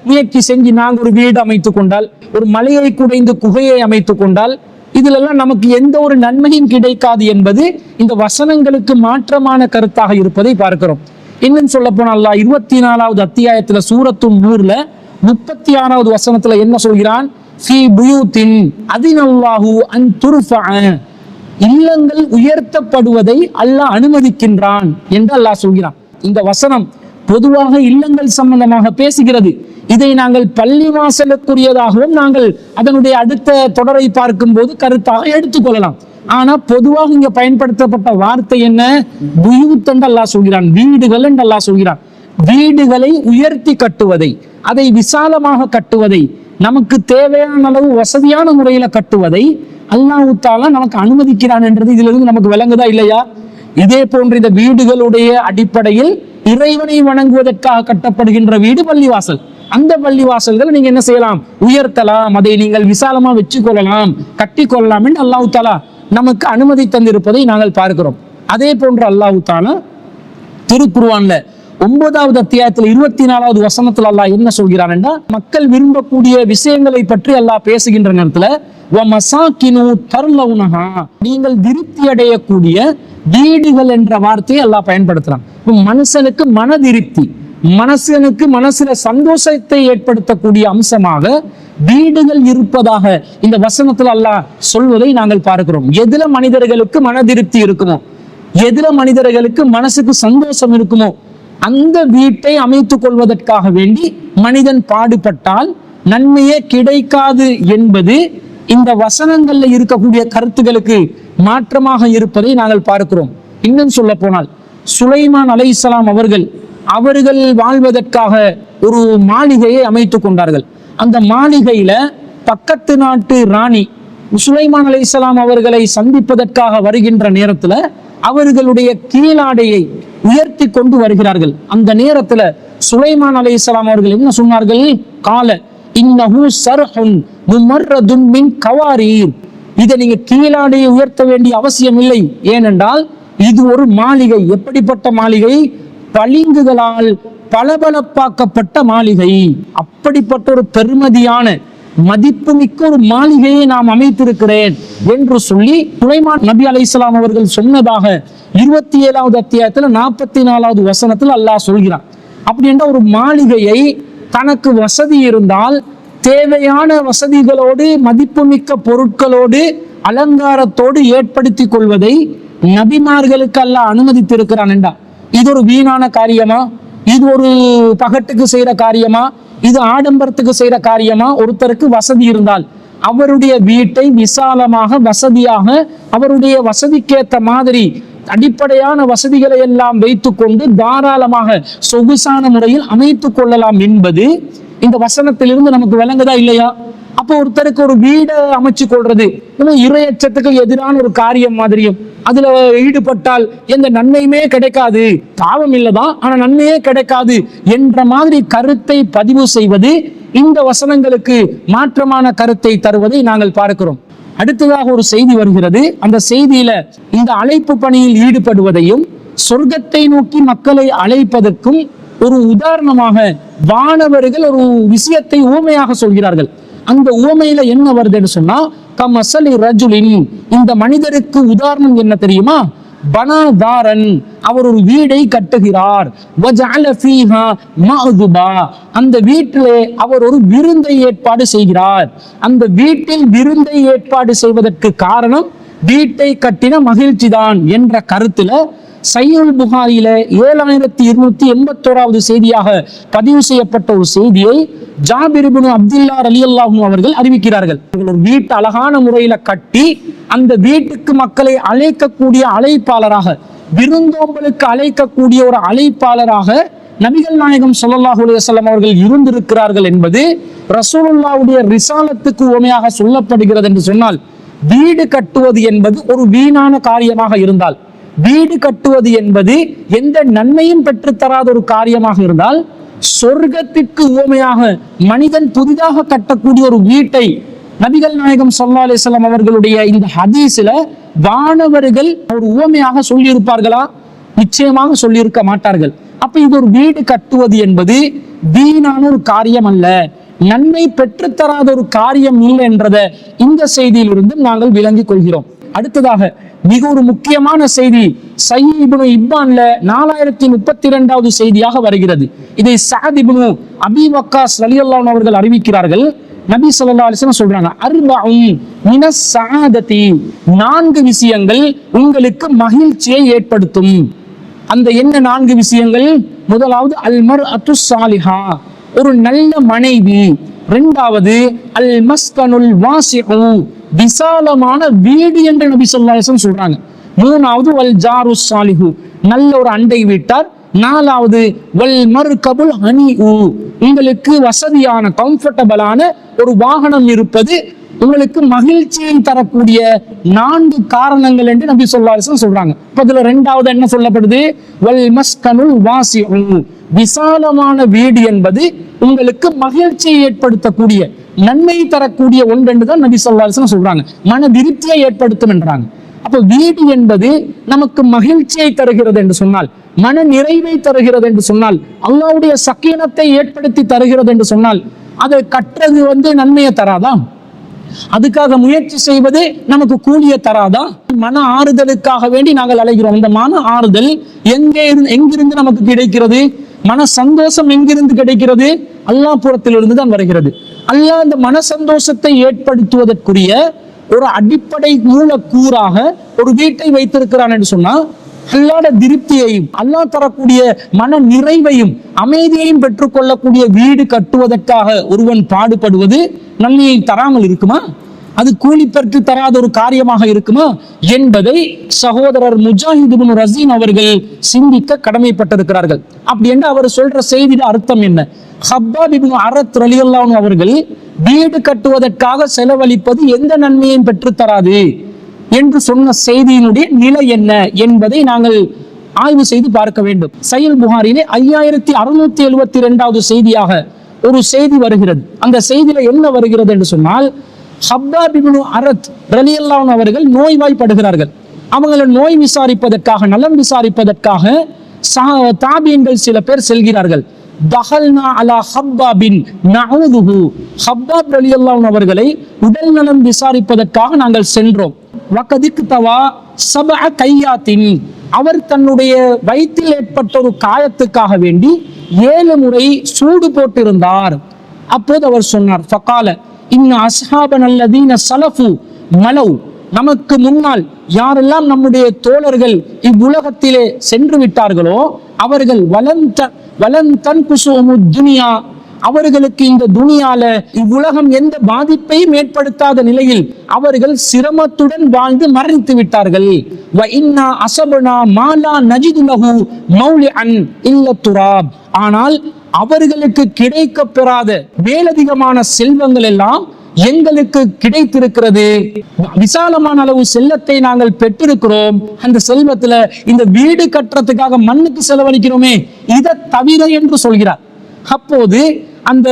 [SPEAKER 1] முயற்சி செஞ்சு நாங்க ஒரு வீடு அமைத்து கொண்டால், ஒரு மலையை குடைந்து குகையை அமைத்து கொண்டால், இதுல எல்லாம் நமக்கு எந்த ஒரு நன்மையும் கிடைக்காது என்பது இந்த வசனங்களுக்கு மாற்றமான கருத்தாக இருப்பதை பார்க்கிறோம். இன்னும் சொல்ல போனா அல்லாஹ் 24வது அத்தியாயத்துல சூரத்து நூர்ல 36வது வசனத்துல என்ன சொல்கிறான்? ஃபீ புயூத்தின் அதினல்லாஹு அன் துர்ஃபஅ, இல்லங்கள் உயர்த்தப்படுவதை அல்லாஹ் அனுமதிக்கின்றான் என்று அல்லாஹ் சொல்கிறான். இந்த வசனம் பொதுவாக இல்லங்கள் சம்பந்தமாக பேசுகிறது. இதை நாங்கள் பள்ளிவாசலுக்குரியதாகவும் நாங்கள் அதனுடைய அடுத்த தொடரை பார்க்கும் போது கருத்தாக எடுத்துக்கொள்ளலாம். ஆனா பொதுவாக இங்க பயன்படுத்தப்பட்ட வார்த்தை என்ன? புயூத் என்று அல்லாஹ் சொல்கிறான், வீடுகள் என்று அல்லாஹ் சொல்கிறான். வீடுகளை உயர்த்தி கட்டுவதை, அதை விசாலமாக கட்டுவதை, நமக்கு தேவையான அளவு வசதியான முறையில கட்டுவதை அல்லாஹ் தஆலா நமக்கு அனுமதிக்கிறான் என்றது இதிலிருந்து நமக்கு விளங்குதா இல்லையா? இதே போன்ற இந்த வீடுகளுடைய அடிப்படையில் இறைவனை வணங்குவதற்காக கட்டப்படுகின்ற வீடு பள்ளிவாசல். அந்த பள்ளிவாசல்களை நீங்க என்ன செய்யலாம்? உயர்த்தலாம், அதை நீங்கள் விசாலமா வச்சு கொள்ளலாம், கட்டி கொள்ளலாம் என்று அல்லாஹ் தஆலா நமக்கு அனுமதி தந்திருப்பதை நாங்கள் பார்க்கிறோம். அதே போன்று அல்லாஹ் தஆலா திருக்குர்ஆன்ல 9வது அத்தியாயத்தில் 24வது வசனத்தில் அல்லாஹ் என்ன சொல்கிறான் என்றால், மக்கள் விரும்பக்கூடிய விஷயங்களை பற்றி அல்லாஹ் பேசுகின்ற நேரத்துல வமசாகினு தர்லவுனஹா, நீங்கள் திருப்தி அடையக்கூடிய வீடுகள் என்ற வார்த்தையை அல்லாஹ் பயன்படுத்துறான். மனுஷனுக்கு மன திருப்தி, மனுஷனுக்கு மனசுல சந்தோஷத்தை ஏற்படுத்தக்கூடிய அம்சமாக வீடுகள் இருப்பதாக இந்த வசனத்துல அல்லாஹ் சொல்வதை நாங்கள் பார்க்கிறோம். எதுல மனிதர்களுக்கு மன திருப்தி இருக்குமோ, எதுல மனிதர்களுக்கு மனசுக்கு சந்தோஷம் இருக்குமோ, அந்த வீட்டை அமைத்துக் கொள்வதற்காக வேண்டி மனிதன் பாடுபட்டால் நன்மையே கிடைக்காது என்பது இந்த வசனங்கள்ல இருக்கக்கூடிய கருத்துகளுக்கு மாற்றமாக இருப்பதை நாங்கள் பார்க்கிறோம். இன்னும் சொல்ல போனால் சுலைமான் அலைஹிஸ்ஸலாம் அவர்கள் வாழ்வதற்காக ஒரு மாளிகையை அமைத்துக் கொண்டார்கள். அந்த மாளிகையில பக்கத்து நாட்டு ராணி சுலைமான் அலைஹிஸ்ஸலாம் அவர்களை சந்திப்பதற்காக வருகின்ற நேரத்துல அவர்களுடைய கீழாடையை உயர்த்தி கொண்டு வருகிறார்கள். அந்த நேரத்துல சுலைமான் அலைஹிஸ்ஸலாம் அவர்கள் என்ன சொன்னார்கள்? கால இன்னஹு சர்ஹுன் முமர்ரதுன் மின் கவாரீர், இதை நீங்க கீழாடையை உயர்த்த வேண்டிய அவசியம் இல்லை. ஏனென்றால் இது ஒரு மாளிகை. எப்படிப்பட்ட மாளிகை? பளிங்குகளால் பளபளப்பாக்கப்பட்ட மாளிகை. அப்படிப்பட்ட ஒரு பெருமதியான மதிப்புமிக்க ஒரு மாளிகையை நாம் அமைத்திருக்கிறேன் என்று சொல்லி சுலைமான் நபி அலைஹிஸ்ஸலாம் அவர்கள் சொன்னதாக 27வது அத்தியாயத்துல 44வது வசனத்தில் அல்லாஹ் சொல்கிறான். அப்படி என்ற ஒரு மாளிகையை தனக்கு வசதி இருந்தால் தேவையான வசதிகளோடு மதிப்புமிக்க பொருட்களோடு அலங்காரத்தோடு ஏற்படுத்தி கொள்வதை நபிமார்களுக்கு அல்லாஹ் அனுமதித்திருக்கிறான் என்றா, இது ஒரு வீணான காரியமா? இது ஒரு பகட்டுக்கு செய்யற காரியமா? இது ஆடம்பரத்துக்கு செய்யற காரியமா? ஒருத்தருக்கு வசதி இருந்தால் அவருடைய வீட்டை விசாலமாக வசதியாக அவருடைய வசதிக்கேற்ற மாதிரி அடிப்படையான வசதிகளை எல்லாம் வைத்துக்கொண்டு தாராளமாக சொகுசான முறையில் அமைத்துக் கொள்ளலாம் என்பது இந்த வசனத்திலிருந்து நமக்கு விளங்குதா இல்லையா? அப்போ ஒருத்தருக்கு ஒரு வீடை அமைச்சு கொள்றது இறையச்சத்துக்கு எதிரான ஒரு காரியம் மாதிரியும், அதுல ஈடுபட்டால் எந்த நன்மையுமே கிடைக்காது, பாவம் இல்லதான் ஆனா நன்மையே கிடைக்காது என்ற மாதிரி கருத்தை பதிவு செய்வது இந்த வசனங்களுக்கு மாற்றமான கருத்தை தருவதை நாங்கள் பார்க்கிறோம். அடுத்ததாக ஒரு செய்தி வருகிறது. அந்த செய்தியில இந்த அழைப்பு பணியில் ஈடுபடுவதையும் சொர்க்கத்தை நோக்கி மக்களை அழைப்பதற்கும் ஒரு உதாரணமாக வானவர்கள் ஒரு விஷயத்தை ஊமையாக சொல்கிறார்கள். அந்த ஊமையில என்ன வருதுன்னு சொன்னா, கமசலி ரஜுலின், இந்த மனிதருக்கு உதாரணம் என்ன தெரியுமா? பனாதாரன், அவர் ஒரு வீடை கட்டுகிறார். வஜஅல ஃபீஹா மஅதுபா, அந்த வீட்டிலே அவர் ஒரு விருந்தை ஏற்பாடு செய்கிறார். அந்த வீட்டில் விருந்தை ஏற்பாடு செய்வதற்கு காரணம் வீட்டை கட்டின மகிழ்ச்சி தான் என்ற கருத்துல சஹீஹுல் புகாரியில 7281வது செய்தியாக பதிவு செய்யப்பட்ட ஒரு செய்தியை ஜாபிர் இப்னு அப்துல்லா ரலியல்லாஹு அவர்கள் அறிவிக்கிறார்கள். ஒரு வீட்டை அழகான முறையில கட்டி அந்த வீட்டுக்கு மக்களை அழைக்கக்கூடிய அழைப்பாளராக, விருந்தோம்பலுக்கு அழைக்கக்கூடிய ஒரு அழைப்பாளராக நபிகள் நாயகம் ஸல்லல்லாஹு அலைஹி வஸல்லம் அவர்கள் இருந்திருக்கிறார்கள் என்பது ரசூலுல்லாஹ்வுடைய ரிசாலத்துக்கு உவமையாக சொல்லப்படுகிறது. என்று சொன்னால் வீடு கட்டுவது என்பது ஒரு வீணான காரியமாக இருந்தால், வீடு கட்டுவது என்பது எந்த நன்மையும் பெற்றுத்தராத ஒரு காரியமாக இருந்தால், சொர்க்கத்திற்கு உவமையாக மனிதன் புதிதாக கட்டக்கூடிய ஒரு வீட்டை நபிகள் நாயகம் ஸல்லல்லாஹு அலைஹி வஸல்லம் அவர்களுடைய இந்த ஹதீஸ்ல வானவர்கள் ஒரு உவமையாக சொல்லியிருப்பார்களா? நிச்சயமாக சொல்லியிருக்க மாட்டார்கள். அப்ப இது ஒரு வீடு கட்டுவது என்பது வீணான ஒரு காரியம் அல்ல, நன்மை பெற்றுத்தராத ஒரு காரியம் இல்லை என்றதை இந்த செய்தியிலிருந்து நாங்கள் விளங்கிக் கொள்கிறோம். அடுத்ததாக மிக ஒரு முக்கியமான செய்தி சஹீஹ் இப்னு இப்பான்ல 4032வது செய்தியாக வருகிறது. இதை சஅத் இப்னு அபி வக்காஸ் ரலியல்லாஹு அன்ஹு அவர்கள் அறிவிக்கிறார்கள். நபி ஸல்லல்லாஹு அலைஹி வஸல்லம் சொல்றாங்க, அர்பஉன் மினஸ் ஸஆததி, 4 விஷயங்கள் உங்களுக்கு மகிழ்ச்சியை ஏற்படுத்தும். அந்த என்ன 4 விஷயங்கள்? முதலாவது அல் மர்அத்து ஸாலிஹா, ஒரு நல்ல மனைவி. இரண்டாவது அல் மஸ்கனுல் வாசிஉ, விசாலமான வீடு என்று நபி ஸல்லல்லாஹு அலைஹி வஸல்லம் சொல்றாங்க. மூணாவது வல் ஜாரு ஸாலிஹு, நல்ல ஒரு அண்டை வீட்டார். நாலாவது வல் மர்கபுல் ஹனீஉ, உங்களுக்கு வசதியான கம்ஃபர்டபிளான ஒரு வாகனம் இருப்பது உங்களுக்கு மகிழ்ச்சியை தரக்கூடிய 4 காரணங்கள் என்று நபி ஸல்லல்லாஹு அலைஹி வஸல்லம் சொல்றாங்க. இப்ப இதுல இரண்டாவது என்ன சொல்லப்படுது? வல் மஸ்கனுல் வாசிஉ, விசாலமான வீடு என்பது உங்களுக்கு மகிழ்ச்சியை ஏற்படுத்தக்கூடிய நன்மை தரக்கூடிய ஒன்று என்று தான் நபி ஸல்லல்லாஹு அலைஹி வஸல்லம் சொல்றாங்க. மன திருப்தியை ஏற்படுத்தும் என்றாங்க. அப்ப வீடு என்பது நமக்கு மகிழ்ச்சியை தருகிறது என்று சொன்னால், மன நிறைவை தருகிறது என்று சொன்னால், அல்லாஹ்வுடைய சக்கீனத்தை ஏற்படுத்தி தருகிறது என்று சொன்னால், அதை கற்றது நன்மையை தராதா? அதுக்காக முயற்சி செய்வது நமக்கு கூலிய தராதா? மன ஆறுதலுக்காக வேண்டி நாங்கள் அலைகிறோம். இந்த மன ஆறுதல் எங்கிருந்து நமக்கு கிடைக்கிறது? மன சந்தோஷம் எங்கிருந்து கிடைக்கிறது? அல்லாஹ் புறத்திலிருந்து தான் வருகிறது. அல்லாஹ் இந்த மன சந்தோஷத்தை ஏற்படுத்துவதற்குரிய ஒரு அடிப்படை மூலக்கூறாக ஒரு வீட்டை வைத்திருக்கிறான் என்று சொன்னா, அல்லாஹ்வுடைய திருப்தியையும் அல்லாஹ் தரக்கூடிய மன நிறைவையும் அமைதியையும் பெற்றுக்கொள்ளக்கூடிய வீடு கட்டுவதற்காக ஒருவன் பாடுபடுவது நன்மையை தராமல் இருக்குமா? அது கூலி பெற்று தராத ஒரு காரியமாக இருக்குமா என்பதை சகோதரர் முஜாஹித் இப்னு ரஸீன் அவர்கள் சிந்திக்க கடமைப்பட்டிருக்கிறார்கள். அப்படி என்று அவர் சொல்ற செய்தியின் அர்த்தம் என்ன? ஹப்பாப் இப்னு அரத் ரலியல்லாஹு அன்ஹு அவர்கள் வீடு கட்டுவதற்காக செலவழிப்பது எந்த நன்மையையும் பெற்று தராது என்று சொன்ன செய்தியினுடைய நிலை என்ன என்பதை நாங்கள் ஆய்வு செய்து பார்க்க வேண்டும். சஹீஹ் புகாரிலே 5672வது செய்தியாக ஒரு செய்தி வருகிறது. அந்த செய்தியில என்ன வருகிறது என்று சொன்னால், ஹப்பாப் இப்னு அரத் ரலியல்லாஹு அன்ஹு அவர்கள் நோய்வாய்ப்படுகிறார்கள். அவங்களை நோய் விசாரிப்பதற்காக, நலம் விசாரிப்பதற்காக தாபீன்கள் சில பேர் செல்கிறார்கள். தஹல்னா அலா ஹப்பாபின் நஊதுஹு, ஹப்பாப் ரலியல்லாஹு அன்ஹு அவர்களை உடல் நலம் விசாரிப்பதற்காக நாங்கள் சென்றோம். வகதிக் தவா சபஅ கையாத்தின், அவர் தன்னுடைய வயிற்றில் ஏற்பட்ட ஒரு காயத்துக்காக வேண்டி 7 முறை சூடு போட்டிருந்தார். அப்போது அவர் சொன்னார், ஃபகால இன்ன அஸ்ஹாபன் அல்லதீன ஸலஃபு மலவ், நமக்கு முன்னால் யாரெல்லாம் நம்முடைய தோழர்கள் இவ்வுலகத்திலே சென்று விட்டார்களோ அவர்கள் வலன் தன்குசுமு துனியா, அவர்களுக்கு இந்த துனியால இவ்வுலகம் எந்த பாதிப்பையும் ஏற்படுத்தாத நிலையில் அவர்கள் சிரமத்துடன் வாழ்ந்து மரணித்து விட்டார்கள். வ இன்னா அஸபனா மாலா நஜிது லஹு மௌலிஅன் இல்ல துராப், ஆனால் அவர்களுக்கு கிடைக்க பெறாத மேலதிகமான செல்வங்கள் எல்லாம் எங்களுக்கு கிடைத்திருக்கிறது. விசாலமான அளவு செல்வத்தை நாங்கள் பெற்றிருக்கிறோம். அந்த செல்வத்துல இந்த வீடு கட்டுறதுக்காக மண்ணுக்கு செலவழிக்கிறோமே, இதை தவிர என்று சொல்கிறார். அப்போது அந்த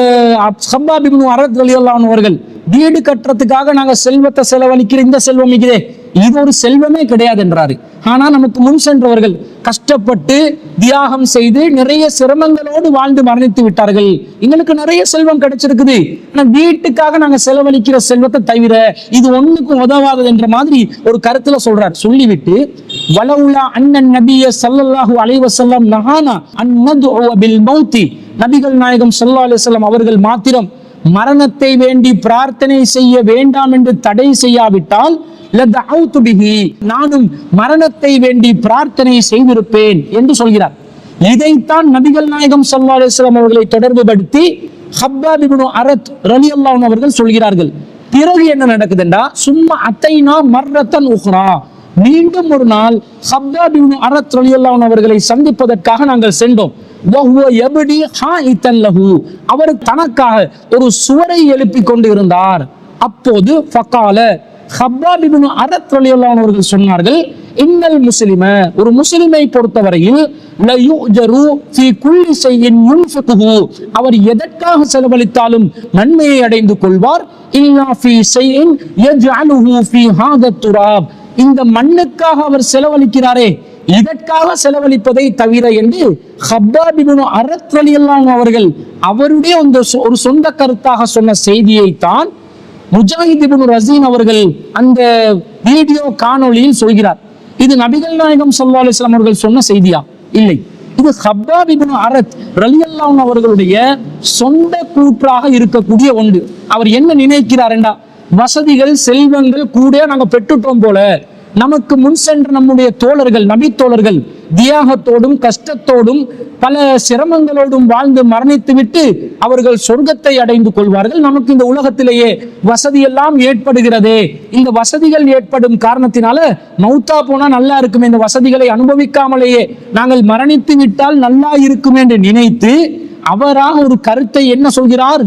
[SPEAKER 1] ஹப்பாப் இப்னு அரத் ரலியல்லாஹு அன்ஹு அவர்கள், வீடு கட்டுறதுக்காக நாங்க செல்வத்தை செலவழிக்கிற இந்த செல்வம் இதே, இது ஒரு செல்வமே கிடையாது என்றாரு. ஆனா நமக்கு முன் சென்றவர்கள் கஷ்டப்பட்டு தியாகம் செய்து நிறைய சிரமங்களோடு வாழ்ந்து மரணித்து விட்டார்கள். எங்களுக்கு நிறைய செல்வம் கிடைச்சிருக்குது, ஆனா வீட்டுக்காக நாங்க செலவழிக்கிற செல்வத்தை தவிர இது ஒண்ணுக்கும் உதவாதது என்ற மாதிரி ஒரு கருத்துல சொல்றார். சொல்லிவிட்டு வலவுலா அன்னன் நபிய ஸல்லல்லாஹு அலைஹி வஸல்லம் நஹானா அன் நதுஉ பில் மௌத்தி, நபிகள் நாயகம் ஸல்லல்லாஹு அலைஹி வஸல்லம் அவர்கள் மாத்திரம் மரணத்தை வேண்டி பிரார்த்தனை செய்ய வேண்டாம் என்று தடை செய்யாவிட்டால் லதஅவுது பிஹி, நானும் மரணத்தை வேண்டி பிரார்த்தனை செய்திருப்பேன் என்று சொல்கிறார். இதைத்தான் நபிகள் நாயகம் ஸல்லல்லாஹு அலைஹி வஸல்லம் அவர்களை தொடர்புபடுத்தி ஹப்பாப் இப்னு அரத் ரலியல்லாஹு அன்ஹு அவர்கள் சொல்கிறார்கள். பிறகு என்ன நடக்குதுண்டா, சும்மா அத்தைனா மர்ரத்தன் உஹ்ரா, மீண்டும் ஒரு நாள் ஹப்பாப் இப்னு அரத் ரலியல்லாஹு அன்ஹு அவர்களை சந்திப்பதற்காக நாங்கள் சென்றோம். அவர் தனக்காக ஒரு சுவரை எழுப்பி கொண்டு இருந்தார். அப்போது ஃபகால, ஹப்பாப் இப்னு அரத் ரலியல்லாஹு அன்ஹு அவர்கள் சொன்னார்கள், இன்னல் முஸ்லிம, ஒரு முஸ்லிமை பொறுத்தவரையில் லயுஜரு ஃபீ குல்லி ஷைஇன் யுன்ஃபிகுஹு, அவர் எதற்காக செலவழித்தாலும் நன்மையை அடைந்து கொள்வார். இல்லா ஃபீ ஷைஇன் யஜ்அலுஹு ஃபீ ஹாதா துராப், இந்த மண்ணுக்காக அவர் செலவழிக்கிறாரே இதற்காக செலவழிப்பதை தவிர என்று ஹப்பாப் இப்னு அரத் ரலியல்லாஹு அன்ஹு அவர்கள் அவருடைய ஒரு சொந்த கருத்தாக சொன்ன செய்தியை தான் முஜாஹித் இப்னு ரஸீன் அவர்கள் அந்த வீடியோ காணொளியில் சொல்கிறார். இது நபிகள் நாயகம் ஸல்லல்லாஹு அலைஹி வஸல்லம் அவர்கள் சொன்ன செய்தியா? இல்லை, இது ஹப்பாப் இப்னு அரத் ரலியல்லாஹு அன்ஹு அவர்களுடைய சொந்த கூற்றாக இருக்கக்கூடிய ஒன்று. அவர் என்ன நினைக்கிறார் என்றா, வசதிகள் செல்வங்கள் கூட நாங்க பெற்றுட்டோம் போல, நமக்கு முன் சென்ற நம்முடைய தோழர்கள், நபி தோழர்கள் தியாகத்தோடும் கஷ்டத்தோடும் பல சிரமங்களோடும் வாழ்ந்து மரணித்து விட்டு அவர்கள் சொர்க்கத்தை அடைந்து கொள்வார்கள். நமக்கு இந்த உலகத்திலேயே வசதி எல்லாம் ஏற்படுகிறதே, இந்த வசதிகள் ஏற்படும் காரணத்தினால மௌத்தா போனா நல்லா இருக்குமே, இந்த வசதிகளை அனுபவிக்காமலேயே நாங்கள் மரணித்து விட்டால் நல்லா இருக்குமே என்று நினைத்து அவராக ஒரு கருத்தை என்ன சொல்கிறார்,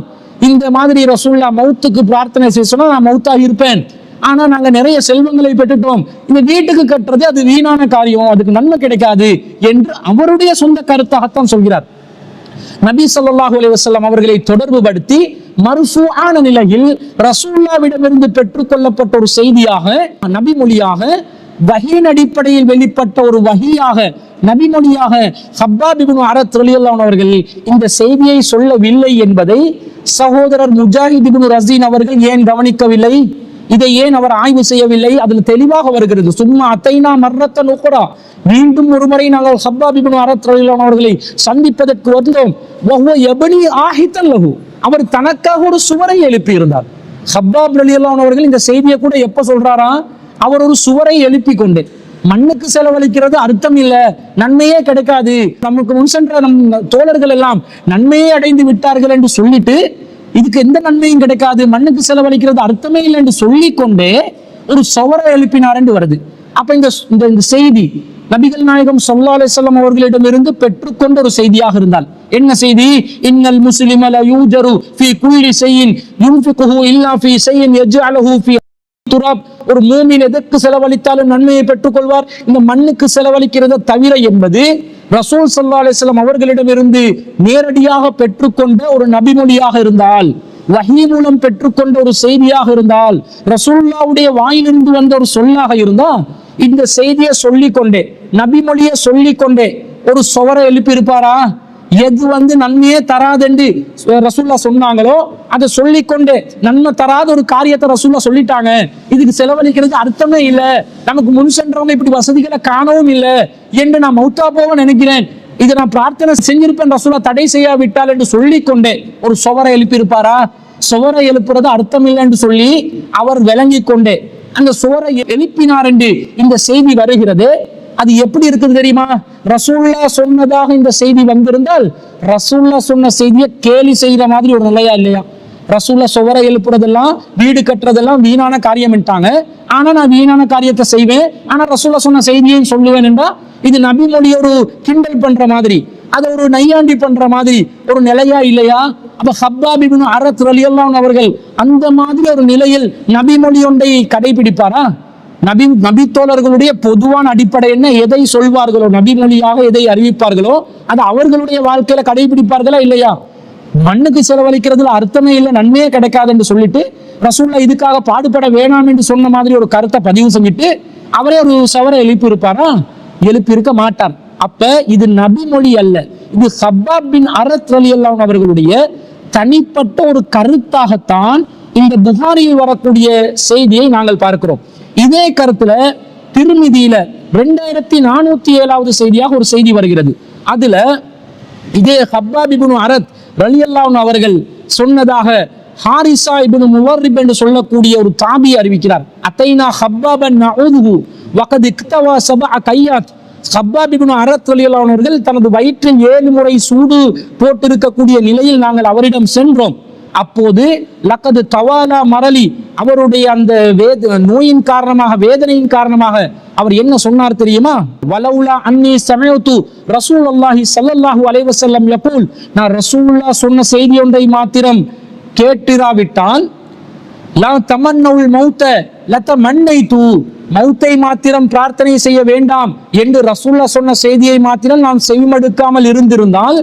[SPEAKER 1] இந்த மாதிரி ரசூலுல்லாஹ் மௌத்துக்கு பிரார்த்தனை செய்ய சொன்னா நான் மௌத்தா இருப்பேன், ஆனா நாங்க நிறைய செல்வங்களை பெற்றுட்டோம், இந்த வீட்டுக்கு கட்டுறது அது வீணான காரியம், அதுக்கு நன்மை கிடைக்காது என்று அவருடைய சொந்த கருத்தாகத்தான் சொல்கிறார். நபி ஸல்லல்லாஹு அலைஹி வஸல்லம் அவர்களை தொடர்பு படுத்தி மர்ஃபூஆன நிலையில் ரசூலுல்லாஹ்விடமிருந்து பெற்றுக்கொள்ளப்பட்ட ஒரு செய்தியாக, நபி மொழியாக, வஹீன் அடிப்படையில் வெளிப்பட்ட ஒரு வஹீயாக, நபிமொழியாக ஹப்பாப் இப்னு அரத் ரலியல்லாஹு அன்ஹு அவர்கள் இந்த செய்தியை சொல்லவில்லை என்பதை சகோதரர் முஜாஹித் இப்னு ரஸீன் அவர்கள் ஏன் கவனிக்கவில்லை? இதை ஏன் அவர் ஆய்வு செய்யவில்லை? அதில் தெளிவாக வருகிறது, சும்மா அத்தைனா மர்ரத்தன் உக்ரா, மீண்டும் ஒரு முறை நாங்கள் ஹப்பாப் இப்னு அரத் ரலியல்லாஹு அன்ஹு அவர்களை சந்திப்பதற்கு வந்தோம். வஹுவ யப்னி ஆஹிதன் லஹு, அவர் தனக்காக ஒரு சுவரை எழுப்பி இருந்தார். ஹப்பாப் ரலியல்லாஹு அன்ஹு அவர்கள் இந்த செய்தியை கூட எப்ப சொல்றாரா, அவர் ஒரு சுவரை எழுப்பி கொண்டு, மண்ணுக்கு செலவழிக்கிறது அர்த்தம் இல்ல, நன்மையே கிடைக்காது, நமக்கு முன் சென்ற நம் தோழர்கள் எல்லாம் நன்மையே அடைந்து விட்டார்கள் என்று சொல்லிட்டு இதுக்கு எந்த நன்மையும் கிடைக்காது, மண்ணுக்கு செலவழிக்கிறது அர்த்தமே இல்லை என்று சொல்லிக்கொண்டே ஒரு சுவரை எழுப்பினார் என்று வருது. அப்ப இந்த செய்தி நபிகள் நாயகம் ஸல்லல்லாஹு அலைஹி வஸல்லம் அவர்களிடமிருந்து பெற்றுக்கொண்ட ஒரு செய்தியாக இருந்தால் என்ன செய்தி? இன்னல் முஸ்லிம லா யூஜரு ஃபீ குல்லி ஷைஇன் யுன்ஃபிகுஹு இல்லா ஃபீ ஷைஇன் யஜ்அலுஹு ஃபீ துராப், ஒரு மூமின் எதற்கு செலவழித்தாலும் நன்மையை பெற்றுக்கொள்வார், இந்த மண்ணுக்கு செலவழிக்கிறத தவிர என்பது ரசூல் ஸல்லல்லாஹு அலைஹி வஸல்லம் அவர்களிடமிருந்து நேரடியாக பெற்றுக்கொண்ட ஒரு நபிமொழியாக இருந்தால், வஹீ மூலம் பெற்றுக்கொண்ட ஒரு செய்தியாக இருந்தால், ரசூலுல்லாஹ்வுடைய வாயிலிருந்து வந்த ஒரு சொல்லாக இருந்தா, இந்த செய்தியை சொல்லிக்கொண்டே, நபிமொழியை சொல்லிக்கொண்டே ஒரு சுவரை எழுப்பி இருப்பாரா? எது நன்மையே தராதென்று ரசூல்லா சொன்னாங்களோ அதை சொல்லிக்கொண்டே, நன்மை தராத ஒரு காரியத்தை ரசூல்லா சொல்லிட்டாங்க, இதுக்கு செலவழிக்கிறது அர்த்தமே இல்லை, நமக்கு முன் சென்றவங்க இப்படி வசதிகளை காணவும் இல்லை என்று நான் மௌத்தா போக நினைக்கிறேன், இதை நான் பிரார்த்தனை செஞ்சிருப்பேன் ரசூல்லா தடை செய்யாவிட்டால் என்று சொல்லிக்கொண்டே ஒரு சுவரை எழுப்பி இருப்பாரா? சுவரை எழுப்புறது அர்த்தம் இல்லை என்று சொல்லி அவர் விளங்கி கொண்டே அந்த சுவரை எழுப்பினார் என்று இந்த செய்தி வருகிறது. அது எப்படி இருக்குது தெரியுமா? ரசூலுல்லாஹ் சொன்னதாக இந்த செய்தி வந்திருந்தால் ரசூலுல்லாஹ் சொன்ன செய்தியை கேலி செய்யற மாதிரி ஒரு நிலையா இல்லையா? ரசூலுல்லாஹ் சுவரை எழுப்புறதெல்லாம் வீடு கட்டுறதெல்லாம் வீணான காரியம் என்றாங்க, ஆனா நான் வீணான காரியத்தை செய்வேன், ஆனா ரசூலுல்லாஹ் சொன்ன செய்தியையும் சொல்லுவேன் என்றா இது நபி மொழி ஒரு கிண்டல் பண்ற மாதிரி, அதை ஒரு நையாண்டி பண்ற மாதிரி ஒரு நிலையா இல்லையா? அப்ப ஹப்பாப் இப்னு அரத் ரலியல்லாஹு அன்ஹு அவர்கள் அந்த மாதிரி ஒரு நிலையில் நபி மொழி ஒன்றை கடைபிடிப்பாரா? நபி தோழர்களுடைய பொதுவான அடிப்படை என்ன? எதை சொல்வார்களோ, நபி மொழியாக எதை அறிவிப்பார்களோ அது அவர்களுடைய வாழ்க்கையில கடைபிடிப்பார்களா இல்லையா? மண்ணுக்கு செலவழிக்கிறதுல அர்த்தமே இல்லை, நன்மையே கிடைக்காது என்று சொல்லிட்டு ரசூலுல்லாஹ் இதுக்காக பாடுபட வேணாம் என்று சொன்ன மாதிரி ஒரு கருத்தை பதிவு செஞ்சுட்டு அவரே ஒரு சவரை எழுப்பி இருப்பாரா? எழுப்பி இருக்க மாட்டார். அப்ப இது நபி மொழி அல்ல, இது ஹப்பாப் பின் அரத் ரலியல்லாஹு அன்ஹு அவர்களுடைய தனிப்பட்ட ஒரு கருத்தாகத்தான் இந்த புகாரியில் வரக்கூடிய செய்தியை நாங்கள் பார்க்கிறோம். இதே கருத்துல திருமிதியில 2407வது செய்தியாக ஒரு செய்தி வருகிறது. அதுல இதே ஹப்பாப் இப்னு அரத் ரலியல்லாஹு அன்ஹு அவர்கள் சொன்னதாக ஹாரிஸா இப்னு முவர்ரிப் என்று சொல்லக்கூடிய ஒரு தாபி அறிவிக்கிறார். அத்தைனா ஹப்பாபன் நஊதுஹு வகத் இக்தவா சபஅ கையாத். ஹப்பாப் இப்னு அரத் ரலியல்லாஹு அன்ஹு அவர்கள் தனது வயிற்றில் 7 முறை சூடு போட்டிருக்கக்கூடிய நிலையில் நாங்கள் அவரிடம் சென்றோம். அப்போது லக்கது தவாலா மரலி, அவருடைய அந்த நோயின் காரணமாக, வேதனையின் காரணமாக அவர் என்ன சொன்னார் தெரியுமா? வலவுலா அன்னி சமயத்து ரசூலுல்லாஹி ஸல்லல்லாஹு அலைஹி வஸல்லம் யகூல், நான் ரசூலுல்லாஹ் சொன்ன செய்தி ஒன்றை மாத்திரம் கேட்டிராவிட்டால் லா தமன்னவுல் மௌத்த, லத்த மண்ணை தூ மௌத்தை மாத்திரம் பிரார்த்தனை செய்ய வேண்டாம் என்று ரசூலுல்லாஹ் சொன்ன செய்தியை மாத்திரம் நாம் செவிமடுக்காமல் இருந்திருந்தால்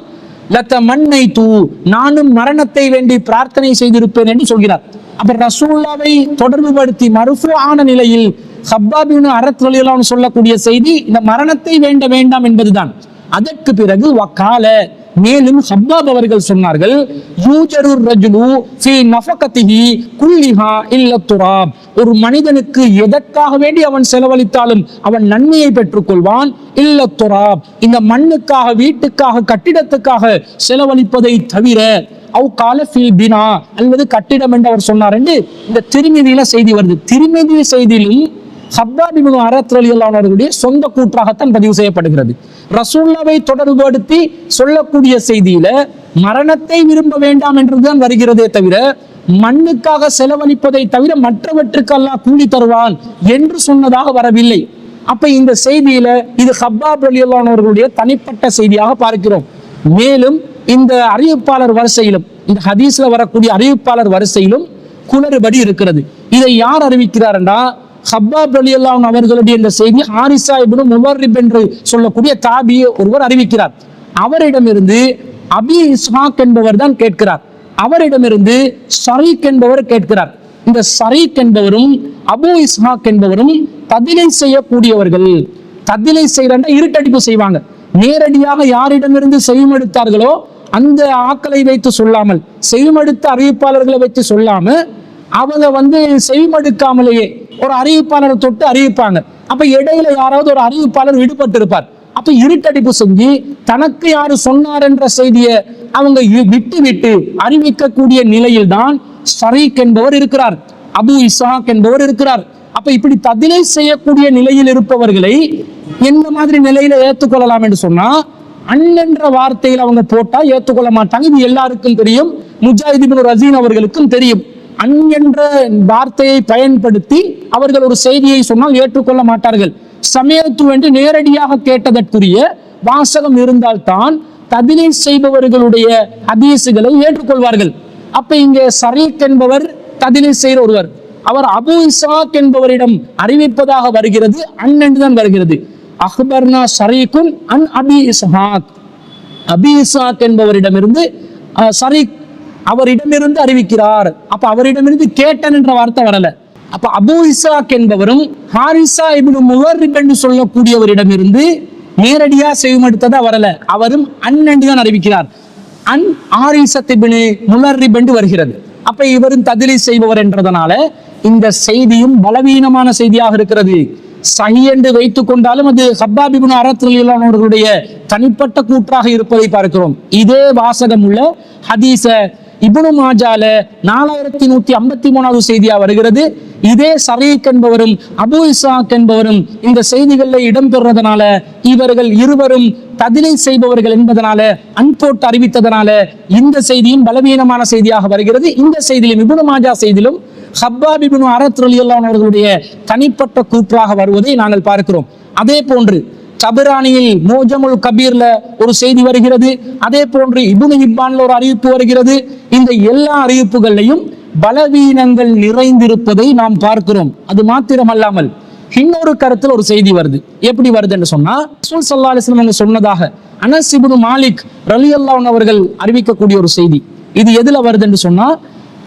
[SPEAKER 1] லத்த மண்ணை தூ நானும் மரணத்தை வேண்டி பிரார்த்தனை செய்திருப்பேன் என்று சொல்கிறார். அப்ப ரசூலுல்லாவை தொடர்பு படுத்தி மர்ஃபூஆன நிலையில் ஹப்பாப் இப்னு அரத் ரலியல்லாஹு அன்ஹு சொல்லக்கூடிய செய்தி இந்த மரணத்தை வேண்ட வேண்டாம் என்பதுதான். அதற்கு பிறகு வகால மேலும் ஹப்பாப் அவர்கள் சொன்னார்கள், யூஜருர் ரஜுலு ஃபீ நஃபகதிஹி குல்லிஹா இல்ல துராப், ஒரு மனிதனுக்கு எதற்காக வேண்டி அவன் செலவழித்தாலும் அவன் நன்மையை பெற்றுக் கொள்வான். இல்ல துராப், இந்த மண்ணுக்காக, வீட்டுக்காக, கட்டிடத்துக்காக செலவழிப்பதை தவிர, அவ் கால ஃபில் பினா, அல்லது கட்டிடம் என்று அவர் சொன்னார் என்று இந்த திருமிதியில செய்தி வருது. திருமிதி செய்தியிலும் ஹப்பாப் இப்னு அரத் ரலியல்லாஹு அன்ஹு அவர்களுடைய சொந்த கூற்றாகத்தான் பதிவு செய்யப்படுகிறது. ரசூலுல்லாவை தொடர்புபடுத்தி சொல்லக்கூடிய செய்தியில மரணத்தை விரும்ப வேண்டாம் என்றுதான் வருகிறதே தவிர, மண்ணுக்காக செலவழிப்பதை தவிர மற்றவற்றுக்கு அல்லாஹ் கூலி தருவான் என்று சொன்னதாக வரவில்லை. அப்ப இந்த செய்தியில இது ஹப்பாப் ரலியல்லாஹு அன்ஹு அவர்களுடைய தனிப்பட்ட செய்தியாக பார்க்கிறோம். மேலும் இந்த அறிவிப்பாளர் வரிசையிலும், இந்த ஹதீஸ்ல வரக்கூடிய அறிவிப்பாளர் வரிசையிலும் குளறுபடி இருக்கிறது. இதை யார் அறிவிக்கிறார் என்றா, ஹப்பாப் ரலியல்லாஹு அன்ஹு அவர்களுடைய இந்த செய்தி ஹாரிஸா இப்னு முவர்ரிப் என்று சொல்லக்கூடிய தாபியை ஒருவர் அறிவிக்கிறார். அவரிடமிருந்து அபி இஸ்ஹாக் என்பவர் தான் கேட்கிறார். அவரிடமிருந்து ஷரீக் என்பவர் கேட்கிறார். இந்த ஷரீக் என்பவரும் அபு இஸ்ஹாக் என்பவரும் ததிலை செய்யக்கூடியவர்கள். ததிலை செய்யறா இருட்டடிப்பு செய்வாங்க. நேரடியாக யாரிடமிருந்து செய்யுமெடுத்தார்களோ அந்த ஆக்களை வைத்து சொல்லாமல், செய்யுமெடுத்த அறிவிப்பாளர்களை வைத்து சொல்லாம, அவங்க செய்யுமெடுக்காமலேயே ஒரு அறிவிப்பாளரை தொட்டு அறிவிப்பாங்க. அப்ப இடையில யாராவது ஒரு அறிவிப்பாளர் விடுபட்டு இருப்பார். அப்ப இருட்டடிப்பு செஞ்சு தனக்கு யாரு சொன்னார் என்ற செய்தியை அவங்க விட்டு விட்டு அறிவிக்கக்கூடிய நிலையில் தான் ஷரீக் என்பவர் இருக்கிறார், அபு இஸ்ஹாக் என்பவர் இருக்கிறார். அப்ப இப்படி ததிலை செய்யக்கூடிய நிலையில் இருப்பவர்களை எந்த மாதிரி நிலையில ஏற்றுக்கொள்ளலாம் என்று சொன்னா, அண்ணென்ற வார்த்தையில் அவங்க போட்டா ஏற்றுக்கொள்ள மாட்டாங்க. இது எல்லாருக்கும் தெரியும், முஜாஹித் இப்னு ரஸீன் அவர்களுக்கும் தெரியும். அன் என்ற வார்த்தையை பயன்படுத்தி அவர்கள் ஒரு செய்தியை சொன்னால் ஏற்றுக்கொள்ள மாட்டார்கள். சமயத்து என்று நேரடியாக கேட்டதற்குரிய வாசகம் இருந்தால்தான் ததிலை செய்பவர்களுடைய ஹதீசுகளை ஏற்றுக்கொள்வார்கள். அப்ப இங்கே ஷரீக் என்பவர் ததிலை செய்கிற ஒருவர், அவர் அபு இஸ்ஹாக் என்பவரிடம் அறிவிப்பதாக வருகிறது, அன் என்றுதான் வருகிறது. அஹ்பர்னா ஷரீக்குன் அன் அபி இஸ்ஹாக், அபி இஸ்ஹாக் என்பவரிடமிருந்து ஷரீக் அவரிடமிருந்து அறிவிக்கிறார். அப்ப அவரிடமிருந்து கேட்டன் என்ற வார்த்தை வரல. அப்ப அபு இஸ்ஹாக் என்பவரும் ஹாரிஸா இப்னு முவர்ரிப் என்று சொல்லக்கூடியவரிடமிருந்து நேரடியா செய்யுமெடுத்ததா வரல, அவரும் அன் என்றுதான் அறிவிக்கிறார். அன் ஹாரிஸத் இப்னு முவர்ரிப் என்று வருகிறது. அப்ப இவரும் ததிலை செய்பவர் என்றதனால இந்த செய்தியும் பலவீனமான செய்தியாக இருக்கிறது. சஹி என்று வைத்துக் கொண்டாலும் அது ஹப்பாப் இப்னு அரத் ரலியல்லாஹு அன்ஹு அவர்களுடைய தனிப்பட்ட கூற்றாக இருப்பதை பார்க்கிறோம். இதே வாசகம் உள்ள ஹதீஸ இப்னு மாஜால 4153வது செய்தியா வருகிறது. இதே ஷரீக் என்பவரும் அபு இஸ்ஹாக் என்பவரும் இந்த செய்திகளில் இடம்பெறுறதுனால இவர்கள் இருவரும் ததிலை செய்பவர்கள் என்பதனால அன்போட்டு அறிவித்ததனால இந்த செய்தியும் பலவீனமான செய்தியாக வருகிறது. இந்த செய்தியிலும் இப்னு மாஜா செய்தியிலும் ஹப்பாப் இப்னு அரத் ரலியல்லாஹு அன்ஹு அவர்களுடைய தனிப்பட்ட கூற்றாக வருவதை நாங்கள் பார்க்கிறோம். அதே போன்று தபரானியில் மோஜமுல் கபீர்ல ஒரு செய்தி வருகிறது. அதே போன்று இப்னு ஹிப்பான்ல ஒரு அறிவிப்பு வருகிறது. இந்த எல்லா அறிவிப்புகளையும் பலவீனங்கள் நிறைந்திருப்பதை நாம் பார்க்கிறோம். அது மாத்திரமல்லாமல் இன்னொரு கருத்துல ஒரு செய்தி வருது. எப்படி வருது என்று சொன்னா, ரசூல் ஸல்லல்லாஹு அலைஹி வஸல்லம் சொன்னதாக அனஸ் இப்னு மாலிக் ரலியல்லாஹு அன்ஹு அவர்கள் அறிவிக்கக்கூடிய ஒரு செய்தி. இது எதுல வருது என்று சொன்னா,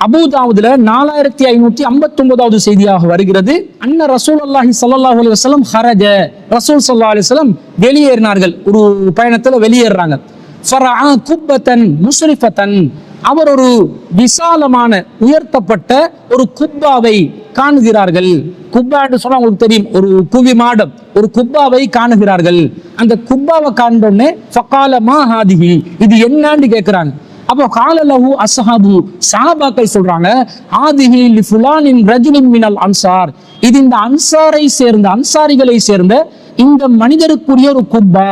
[SPEAKER 1] அபூதாவுதுல 4559வது செய்தியாக வருகிறது. அன்ன ரசூலுல்லாஹி ஸல்லல்லாஹு அலைஹி வஸல்லம் ஹரஜ, ரசூல் ஸல்லல்லாஹு அலைஹி வஸல்லம் வெளியேறினார்கள், ஒரு பயணத்துல வெளியேறாங்க. ஃபரஆ குப்பத்தன் முஸ்ரிஃபத்தன், அவர் ஒரு விசாலமான உயர்த்தப்பட்ட ஒரு குப்பாவை காணுகிறார்கள். குப்பா என்று சொன்னா உங்களுக்கு தெரியும், ஒரு குவி மாடம், ஒரு குப்பாவை காணுகிறார்கள். அந்த குப்பாவை காண்டோடனே ஃபகால மா ஹாதிஹி, இது என்னன்னு கேட்கிறாங்க. அப்போ காலலஹு அஸ்ஹாபு, சஹாபாக்கள் சொல்றாங்க, ஆதிஹி லி ஃபுலானின் ரஜுலின் மினல் அன்சார், இது இந்த அன்சாரை சேர்ந்த, அன்சாரிகளை சேர்ந்த இந்த மனிதருக்குரிய ஒரு குப்பா.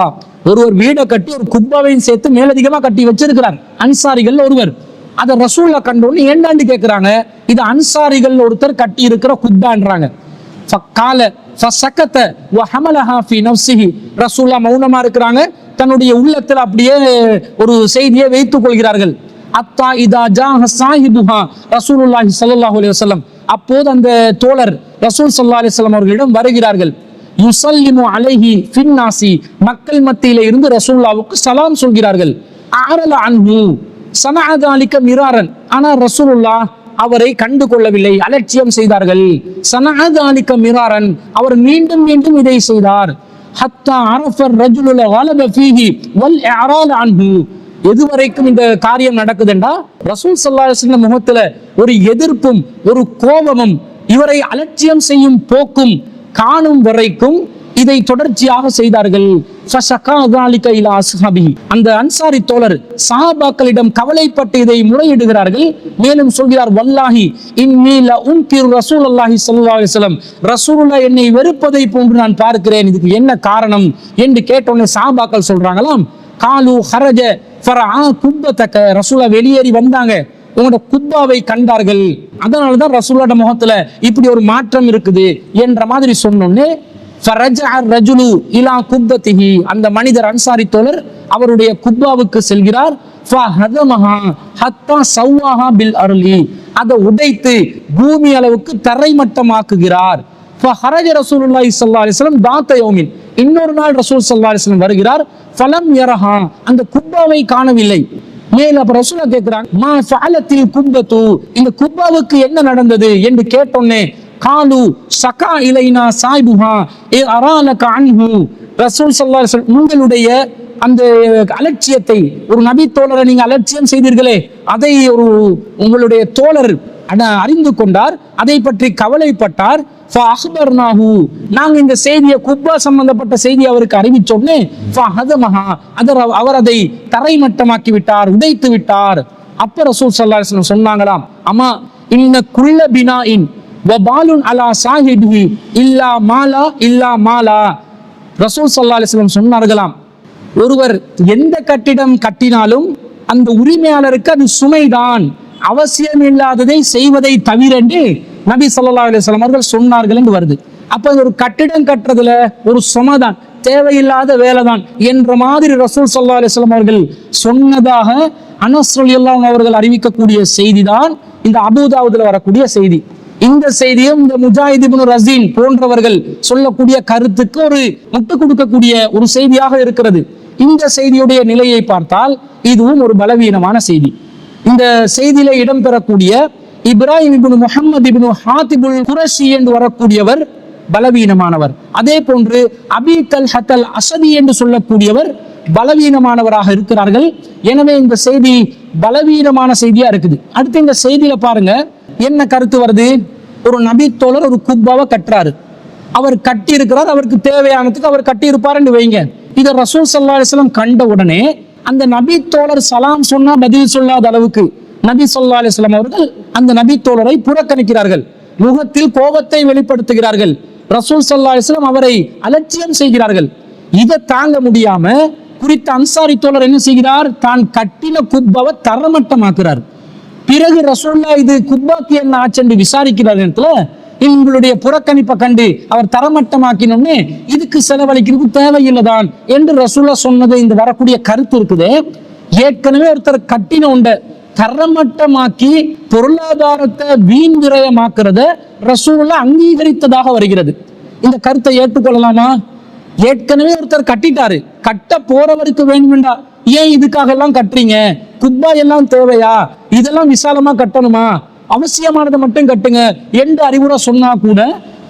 [SPEAKER 1] ஒருவர் வீடை கட்டி ஒரு குப்பாவையும் சேர்த்து மேலதிகமா கட்டி வச்சிருக்கிறார், அன்சாரிகள் ஒருவர். அதை ரசூல்ல கண்டோன்னு ஏண்டாண்டு கேட்கிறாங்க, இது அன்சாரிகள் ஒருத்தர் கட்டி இருக்கிற குப்பான்றாங்க. ரசூல்லா மௌனமா இருக்கிறாங்க, தன்னுடைய உள்ளத்தில் அப்படியே ஒரு செய்தியை வைத்துக் கொள்கிறார்கள். அத்தா இதா ஜாஹ சாஹிபுஹா ரசூலுல்லாஹி ஸல்லல்லாஹு அலைஹி வஸல்லம், அப்போது அந்த தோழர் ரசூல் ஸல்லல்லாஹு அலைஹி வஸல்லம் அவர்களிடம் வருகிறார்கள். யுஸல்லிமு அலைஹி ஃபின்னாசி, மக்கள் மத்தியிலே இருந்து ரசூலுல்லாஹ்வுக்கு சலாம் சொல்கிறார்கள். அஅரல அன்ஹு சனஅ ذلك மிராரன், ஆனால் ரசூலுல்லாஹ் அவரை கண்டு கொள்ளவில்லை, அலட்சியம் செய்தார்கள். சனஅ ذلك மிராரன், அவர் மீண்டும் மீண்டும் இதை செய்தார். ஹத்தா அரஃபர் ரஜுலுல் கலப ஃபீஹி வல் இஅரால் அன்ஹு, எதுவரைக்கும் இந்த காரியம் நடக்குதுண்டா ரசூல் ஸல்லல்லாஹு அலைஹி வஸல்லம் முகத்துல ஒரு எதிர்ப்பும் ஒரு கோபமும் இவரை அலட்சியம் செய்யும் போக்கும் காணும் வரைக்கும் இதை தொடர்ச்சியாக செய்தார்கள். அந்த அன்சாரி தோழர் சஹாபாக்களிடம் கவலைப்பட்டு இதை முறையிடுகிறார்கள். மேலும் சொல்கிறார், வல்லாஹி இன்னி லஉன்கிரு ரசூலுல்லாஹி ஸல்லல்லாஹு அலைஹி வஸல்லம், ரசூலுல்லாஹ் என்னை வெறுப்பதை போன்று நான் பார்க்கிறேன், இதுக்கு என்ன காரணம் என்று கேட்டோன்னே சஹாபாக்கள் சொல்றாங்களாம், காலு ஹரஜ ஃபரஆ குப்பதக, ரசூலுல்லாஹ் வெளியேறி வந்தாங்க, உங்களோட குப்பாவை கண்டார்கள், அதனாலதான் ரசூலுல்லாஹ் முகத்துல இப்படி ஒரு மாற்றம் இருக்குது என்ற மாதிரி சொன்னோன்னே அந்த மனிதர் அன்சாரி தோழர் அவருடைய குப்பாவுக்கு செல்கிறார். அதை உடைத்து பூமி அளவுக்கு தரைமட்டமாக்குகிறார். இன்னொரு நாள் ரசூல் ஸல்லல்லாஹு அலைஹி வஸல்லம் வருகிறார். ஃபலம் யரஹா, அந்த குப்பாவை காணவில்லை. மேல அப்ப ரசூலா கேட்கிறாங்க, மா ஃபஅலத்தில் குப்பத்து, இந்த குப்பாவுக்கு என்ன நடந்தது என்று கேட்டோன்னே, காலு சகா இலைனா சாய்புஹா அராலக அன்ஹு, ரசூல் ஸல்லல்லாஹு அலைஹி வஸல்லம் உங்களுடைய அந்த அலட்சியத்தை, ஒரு நபி தோழரை நீங்க அலட்சியம் செய்தீர்களே, அதை ஒரு உங்களுடைய தோழர் அறிந்து கொண்டார், அதை பற்றி கவலைப்பட்டார். நாங்க இந்த செய்தியை, குப்பா சம்பந்தப்பட்ட செய்தி அவருக்கு அறிவிச்சோன்னே அவர் அதை தரைமட்டமாக்கி விட்டார், உடைத்து விட்டார். அப்ப ரசூல் ஸல்லல்லாஹு அலைஹி வஸல்லம் சொன்னாங்களாம், அம்மா இன்ன குல்ல பினாஇன் வபாலுன் அலா சாஹிபிஹி இல்லா மாலா இல்லா மாலா, ரசூல் ஸல்லல்லாஹு அலைஹி வஸல்லம் சொன்னார்களாம், ஒருவர் எந்த கட்டிடம் கட்டினாலும் அந்த உரிமையாளருக்கு அது சுமைதான், அவசியம் இல்லாததை செய்வதை தவிர என்று நபி ஸல்லல்லாஹு அலைஹி வஸல்லம் அவர்கள் சொன்னார்கள் என்று வருது. அப்ப ஒரு கட்டிடம் கட்டுறதுல ஒரு சுமைதான், தேவையில்லாத வேலைதான் என்ற மாதிரி ரசூல் ஸல்லல்லாஹு அலைஹி வஸல்லம் அவர்கள் சொன்னதாக அனஸ் ரலியல்லாஹு அவர்கள் அறிவிக்கக்கூடிய செய்தி தான் இந்த அபூதாவுதுல வரக்கூடிய செய்தி. இந்த செய்தியும் இந்த முஜாஹித் இப்னு ரஸீன் போன்றவர்கள் சொல்லக்கூடிய கருத்துக்கு ஒரு முட்டு கொடுக்கக்கூடிய ஒரு செய்தியாக இருக்கிறது. இந்த செய்தியுடைய நிலையை பார்த்தால் இதுவும் ஒரு பலவீனமான செய்தி. இந்த செய்தியில இடம்பெறக்கூடிய இப்ராஹிம் இப்னு முஹம்மது இப்னு ஹாத்திபுல் குரஷி என்று வரக்கூடியவர் பலவீனமானவர். அதே போன்று அபி தல்ஹத்தல் அஸதி என்று சொல்லக்கூடியவர் பலவீனமானவராக இருக்கிறார்கள். எனவே இந்த செய்தி பலவீனமான செய்தியா இருக்குது. அடுத்து இந்த செய்தியில பாருங்க என்ன கருத்து வருது. ஒரு நபி தோழர் ஒரு குப்பாவை கட்டுறாரு, அவர் கட்டி இருக்கிறார், அவருக்கு தேவையானதுக்கு அவர் கட்டி இருப்பாருன்னு வைங்க. இதை ரசூல் ஸல்லல்லாஹு அலைஹி வஸல்லம் கண்ட உடனே அந்த நபி தோழர் சலாம் சொன்னா பதில் சொல்லாத அளவுக்கு நபி ஸல்லல்லாஹு அலைஹி வஸல்லம் அவர்கள் அந்த நபி தோழரை புறக்கணிக்கிறார்கள், முகத்தில் கோபத்தை வெளிப்படுத்துகிறார்கள், ரசூல் ஸல்லல்லாஹு அலைஹி வஸல்லம் அவரை அலட்சியம் செய்கிறார்கள். இதை தாங்க முடியாம குறித்த அன்சாரி தோழர் என்ன செய்கிறார், தான் கட்டின குப்பாவை தரமட்டமாக்குறார். பிறகு ரசூலுல்லாஹ் இது குப்பாக்கு என்ன ஆச்சு என்று விசாரிக்கிற நேரத்துல உங்களுடைய புறக்கணிப்பை கண்டு அவர் தரமட்டமாக்கினோன்னே இதுக்கு செலவழிக்கிறது தேவையில்லைதான் என்று ரசூலுல்லாஹ் சொன்னது இந்த வரக்கூடிய கருத்து இருக்குது. ஏற்கனவே ஒருத்தர் கட்டின உண்ட தரமட்டமாக்கி பொருளாதாரத்தை வீண் விரயமாக்குறத ரசூலுல்லாஹ் அங்கீகரித்ததாக வருகிறது. இந்த கருத்தை ஏற்றுக்கொள்ளலாமா? ஏற்கனவே ஒருத்தர் கட்டிட்டாரு, கட்ட போறவருக்கு வேண்டுமெண்டா ஏன் இதுக்காக எல்லாம் கட்டுறீங்க, குப்பா எல்லாம் தேவையா, இதெல்லாம் விசாலமா கட்டணுமா, அவசியமானதை மட்டும் கட்டுங்க என்று அறிவுரை சொன்னா கூட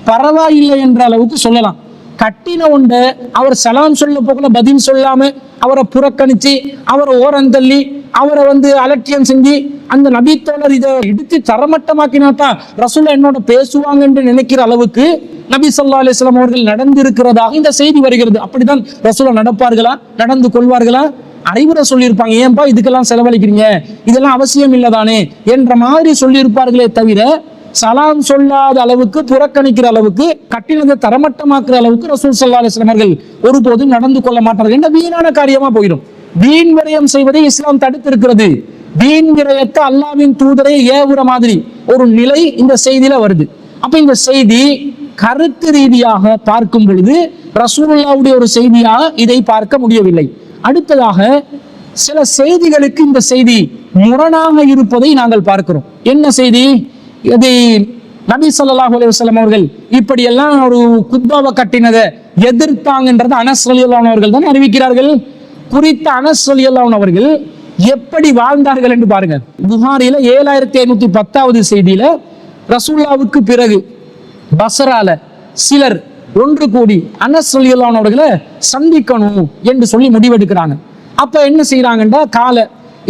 [SPEAKER 1] பரவாயில்லை என்ற அளவுக்கு சொல்லலாம். கட்டின உண்ட அவர் சலாம் சொல்ல போகல பதில் சொல்லாம அவரை புறக்கணிச்சு அவரை ஓரந்தள்ளி அவரை அலட்சியம் செஞ்சு அந்த நபி தோழர் இதை இடித்து தரமட்டமாக்கினாதான் ரசூலுல்லாஹ் என்னோட பேசுவாங்க என்று நினைக்கிற அளவுக்கு நபி ஸல்லல்லாஹு அலைஹி வஸல்லம் அவர்கள் நடந்திருக்கிறதாக இந்த செய்தி வருகிறது. அப்படிதான் ரசூலுல்லாஹ் நடப்பார்களா, நடந்து கொள்வார்களா? அறிவுரை சொல்லியிருப்பாங்க, ஏன்பா இதுக்கெல்லாம் செலவழிக்கிறீங்க, இதெல்லாம் அவசியம் இல்லதானே என்ற மாதிரி சொல்லியிருப்பார்களே தவிர சலாம் சொல்லாத அளவுக்கு புறக்கணிக்கிற அளவுக்கு கட்டினதை தரமட்டமாக்குற அளவுக்கு ரசூல் ஸல்லல்லாஹு அலைஹி வஸல்லம் அவர்கள் ஒருபோதும் நடந்து கொள்ள மாட்டார்கள். என்ன வீணான காரியமா போயிடும். வீண் விரயம் செய்வதை இஸ்லாம் தடுத்திருக்கிறது. வீண் விரயத்தை அல்லாஹ்வின் தூதரை ஏவுற மாதிரி ஒரு நிலை இந்த செய்தியில வருது. அப்ப இந்த செய்தி கருத்து ரீதியாக பார்க்கும் பொழுது ரசூலுல்லாஹ்வுடைய ஒரு செய்தியாக இதை பார்க்க முடியவில்லை. அடுத்ததாக சில செய்திகளுக்கு இந்த செய்தி முரணாக இருப்பதை நாங்கள் பார்க்கிறோம். என்ன செய்தி? இதை நபி ஸல்லல்லாஹு அலைஹி வஸல்லம் அவர்கள் இப்படி எல்லாம் ஒரு குத்பாவை கட்டினதை எதிர்த்தாங்கன்றதை அனஸ் ரலியல்லாஹு அன்ஹு அவர்கள் தான் அறிவிக்கிறார்கள். குறித்த அனஸ் ரலியல்லாஹு அன்ஹு அவர்கள் எப்படி வாழ்ந்தார்கள் என்று பாருங்க. புகாரில 7510வது செய்தியில ரசூலுல்லாவுக்கு பிறகு பஸ்ரால சிலர் ஒன்று கூடி அனஸ் ரலியல்லாஹு அன்ஹு அவர்களை சந்திக்கணும் என்று சொல்லி முடிவெடுக்கிறாங்க. அப்ப என்ன செய்யறாங்கன்னா, கால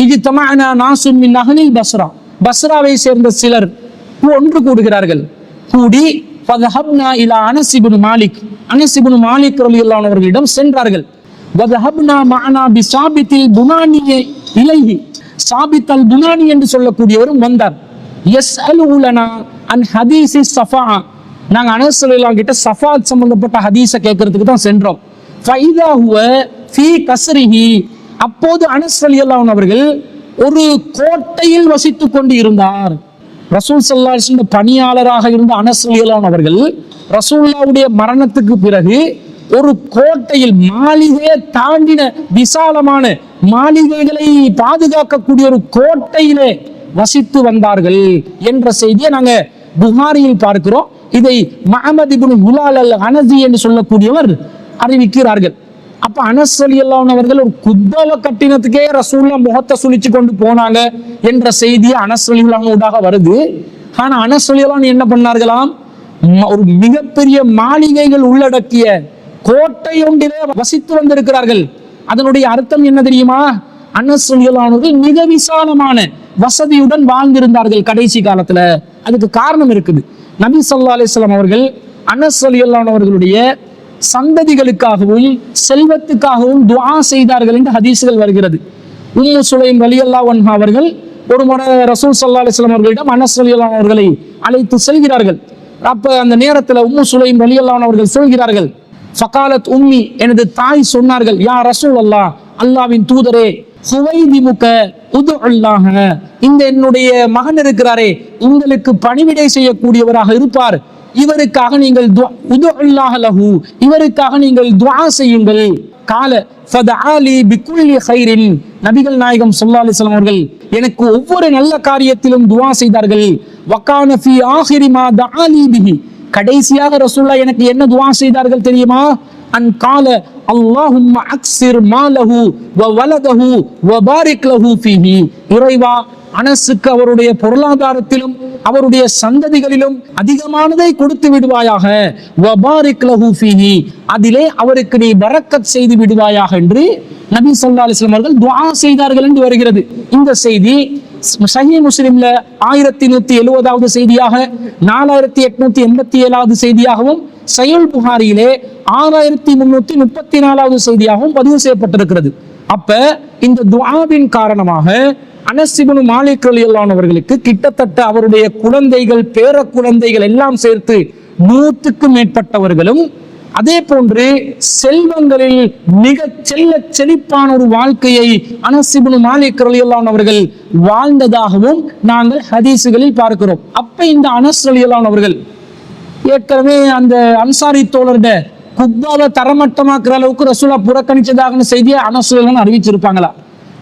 [SPEAKER 1] இஜ்தமஅனா நாசும் மின் அஹ்லில் பஸ்ரா, பஸ்ராவை சேர்ந்த சிலர் ஒன்று கூடுகிறார்கள். கூடி ஃபதஹப்னா இலா அனஸ் இப்னு மாலிக், அனஸ் இப்னு மாலிக் ரலியல்லாஹு அன்ஹு அவர்களிடம் சென்றார்கள். வதஹப்னா மஅனா பிசாபித்தில் புனானி இலைஹி, சாபித் அல் புனானி என்று சொல்லக்கூடியவரும் வந்தார். யஸ்அலுலனா அன் ஹதீஸி ஸஃபா, நாங்க அனஸ் ரலியல்லாஹு கிட்ட ஸஃபாத் சம்பந்தப்பட்ட ஹதீஸை கேட்கறதுக்கு தான் சென்றோம். ஃபைதா ஹுவ ஃபீ கஸ்ரிஹி, அப்போது அனஸ் ரலியல்லாஹு அவர்கள் ஒரு கோட்டையில் வசித்துக் கொண்டு இருந்தார். ரசூல் ஸல்லல்லாஹு அலைஹி வஸல்லம் பணியாளராக இருந்த அனஸ் ரலியல்லாஹு அவர்கள் ரசூலுல்லாஹ்வுடைய மரணத்துக்கு பிறகு ஒரு கோட்டையில், மாளிகையை தாண்டின விசாலமான மாளிகைகளை பாதுகாக்கக்கூடிய ஒரு கோட்டையிலே வசித்து வந்தார்கள் என்ற செய்தியை நாங்க புகாரியில் பார்க்கிறோம். இதை மஹமது இப்னு ஹுலால் அல் அனஸி என்று சொல்லக்கூடியவர் அறிவிக்கிறார்கள். அப்ப அனஸ் ரலியல்லாஹு அன்ஹு அவர்கள் ஒரு குத்பாவை கட்டினத்துக்கே ரசூலுல்லாஹ் முகத்தை சுளிச்சு கொண்டு போனாங்க என்ற செய்தி அனஸ் ரலியல்லாஹு அன்ஹுவாக வருது. ஆனா அனஸ் ரலியல்லாஹு அன்ஹு என்ன பண்ணார்களாம், ஒரு மிகப்பெரிய மாளிகைகள் உள்ளடக்கிய கோட்டை ஒன்றிலே வசித்து வந்திருக்கிறார்கள். அதனுடைய அர்த்தம் என்ன தெரியுமா? அனஸ் ரலியல்லாஹு அன்ஹு மிக விசாலமான வசதியுடன் வாழ்ந்திருந்தார்கள் கடைசி காலத்துல. அதுக்கு காரணம் இருக்குது. நபி ஸல்லல்லாஹு அலைஹி வஸல்லம் அவர்கள் அனஸ் ரலியல்லாஹு அன்ஹு அவர்களுடைய சந்ததிகளுக்காகவும் செல்வத்துக்காகவும் துஆ செய்தார்கள் என்று ஹதீஸ்கள் வருகிறது. உம்மு சுலைம் ரலியல்லாஹு அன்ஹா அவர்கள் ஒரு முறை ரசூல் ஸல்லல்லாஹு அலைஹி வஸல்லம் அவர்களிடம் அனஸ் ரலியல்லாஹு அன்ஹு அவர்களை அழைத்து செல்கிறார்கள். அப்ப அந்த நேரத்தில் உம்மு சுலைம் ரலியல்லாஹு அன்ஹா அவர்கள் சொல்கிறார்கள், ஃபகாலத் உம்மி, எனது தாய் சொன்னார்கள், யா ரசூலல்லாஹ், அல்லாஹ்வின் தூதரே, ஹுவைதிமுக உதுஅல்லாஹ, இந்த என்னுடைய மகன் இருக்கிறாரே, உங்களுக்கு பணிவிடை செய்யக்கூடியவராக இருப்பார், இவருக்காக நீங்கள் உதுஅல்லாஹ லஹு, இவருக்காக நீங்கள் துஆ செய்யுங்கள். கால ஃபதஆலி பிகுல்லி கைரின், நபிகள் நாயகம் ஸல்லல்லாஹு அலைஹி வஸல்லம் அவர்கள் எனக்கு ஒவ்வொரு நல்ல காரியத்திலும் துஆ செய்தார்கள். வகான ஃபீ ஆகிரி மா தஆலி பிஹி, கடைசியாக ரசூலுல்லாஹ் எனக்கு என்ன துஆ செய்தார்கள் தெரியுமா? அன் கால அல்லாஹும்ம அக்ஸிர் மாலஹு வ வலதஹு வ பாரிக் லஹு ஃபீஹி, இறைவா, அனஸுக்கு அவருடைய பொருளாதாரத்திலும் அவருடைய சந்ததிகளிலும் அதிகமானதை கொடுத்து விடுவாயாக, வ பாரிக் லஹு ஃபீஹி, அதிலே அவருக்கு நீ பரக்கத் செய்து விடுவாயாக என்று நபி ஸல்லல்லாஹு அலைஹி வஸல்லம் அவர்கள் துஆ செய்தார்கள் என்று வருகிறது. இந்த செய்தி சஹீஹ் முஸ்லிம்ல 1170வது செய்தியாக, 4887வது செய்தியாகவும், சஹீஹ் புகாரியிலே 6334வது செய்தியாகவும் பதிவு செய்யப்பட்டிருக்கிறது. அப்ப இந்த துஆவின் காரணமாக அனஸ் இப்னு மாலிக் ரலியல்லாஹு அன்ஹு அவர்களுக்கு கிட்டத்தட்ட அவருடைய குழந்தைகள், பேர குழந்தைகள் எல்லாம் சேர்த்து 100க்கும் மேற்பட்டவர்களும், அதே போன்று செல்வங்களில் மிக செழிப்பான ஒரு வாழ்க்கையை அனஸ் இப்னு மாலிக் ரலியல்லாஹு அன்ஹு அவர்கள் வாழ்ந்ததாகவும் நாங்கள் ஹதீசுகளில் பார்க்கிறோம். அப்ப இந்த அனஸ் ரலியல்லாஹு அன்ஹு அவர்கள் ஏற்கனவே அந்த அன்சாரி தோழருடைய குத்பாவை தரமட்டமாக்குற அளவுக்கு ரசூலுல்லாஹ் புறக்கணிச்சதாக செய்தியை அனஸ் ரலியல்லாஹு அன்ஹு அறிவிச்சிருப்பாங்களா?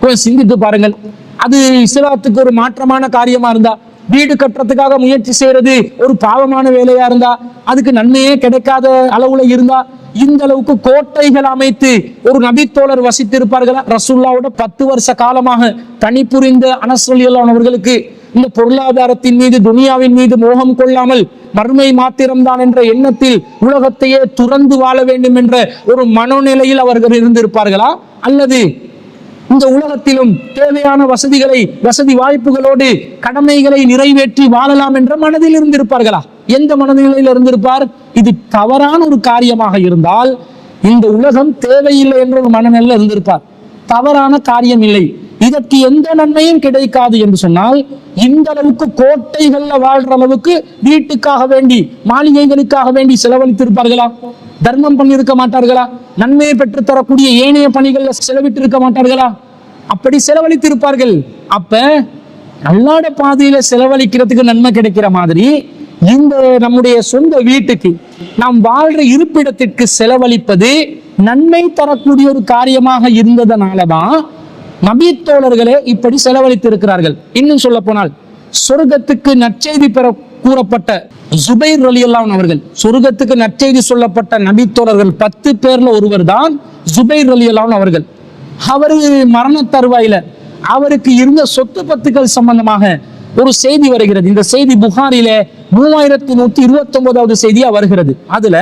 [SPEAKER 1] கொஞ்சம் சிந்தித்து பாருங்கள். அது இஸ்லாத்துக்கு ஒரு மாற்றமான காரியமா இருந்தா, வீடு கட்டுறதுக்காக முயற்சி செய்யறது ஒரு பாவமான வேலையா இருந்தா, அதுக்கு நன்மையே கிடைக்காத அளவுல இருந்தா, இந்த அளவுக்கு கோட்டைகள் அமைத்து ஒரு நபித்தோழர் வசித்திருப்பார்களா? ரசூலுல்லாஹ்வோட 10 வருஷ காலமாக பணிபுரிந்த அனஸ் ரலியல்லாஹு அன்ஹு அவர்களுக்கு இந்த பொருளாதாரத்தின் மீது, துனியாவின் மீது மோகம் கொள்ளாமல் மறுமை மாத்திரம்தான் என்ற எண்ணத்தில் உலகத்தையே துறந்து வாழ வேண்டும் என்ற ஒரு மனோநிலையில் அவர்கள் இருந்திருப்பார்களா? அல்லது இந்த உலகத்திலும் தேவையான வசதி வாய்ப்புகளோடு கடமைகளை நிறைவேற்றி வாழலாம் என்ற மனதில் இருந்திருப்பார்களா? எந்த மனநிலையில் இருந்திருப்பார்? இது தவறான ஒரு காரியமாக இருந்தால் இந்த உலகம் தேவையில்லை என்ற ஒரு மனநிலையில் இருந்திருப்பார். தவறான காரியம் இல்லை, இதற்கு எந்த நன்மையும் கிடைக்காது என்று சொன்னால், இந்த அளவுக்கு கோட்டைகள்ல வாழ்ற அளவுக்கு வீட்டுக்காக வேண்டி, மாளிகைகளுக்காக வேண்டி செலவழித்திருப்பார்களா? தர்மம் பண்ணியிருக்க மாட்டார்களா? நன்மையை பெற்று தரக்கூடிய ஏனைய பணிகள்ல செலவிட்டு இருக்க மாட்டார்களா? அப்படி செலவழித்திருப்பார்கள். அப்ப அல்லாஹ்வுடைய பாதையில செலவழிக்கிறதுக்கு நன்மை கிடைக்கிற மாதிரி இந்த நம்முடைய சொந்த வீட்டுக்கு, நாம் வாழ்ற இருப்பிடத்திற்கு செலவழிப்பது நன்மை தரக்கூடிய ஒரு காரியமாக இருந்ததனாலதான் நபித்தோழர்களே இப்படி செலவழித்திருக்கிறார்கள். இன்னும் சொல்ல போனால் சொர்க்கத்துக்கு நற்செய்தி பெறக்கூடிய கூறப்பட்ட ஜுபைர் ரலியல்லாஹு அன்ஹு அவர்கள், சொர்க்கத்துக்கு நற்செய்தி சொல்லப்பட்ட நபித்தோழர்கள் 10 பேர்ல ஒருவர் தான் ஜுபைர் ரலியல்லாஹு அன்ஹு அவர்கள். அவரு மரண தருவாயில அவருக்கு இருந்த சொத்து பத்துக்கள் சம்பந்தமாக ஒரு செய்தி வருகிறது. இந்த செய்தி புகாரில 3129வது செய்தியா வருகிறது. அதுல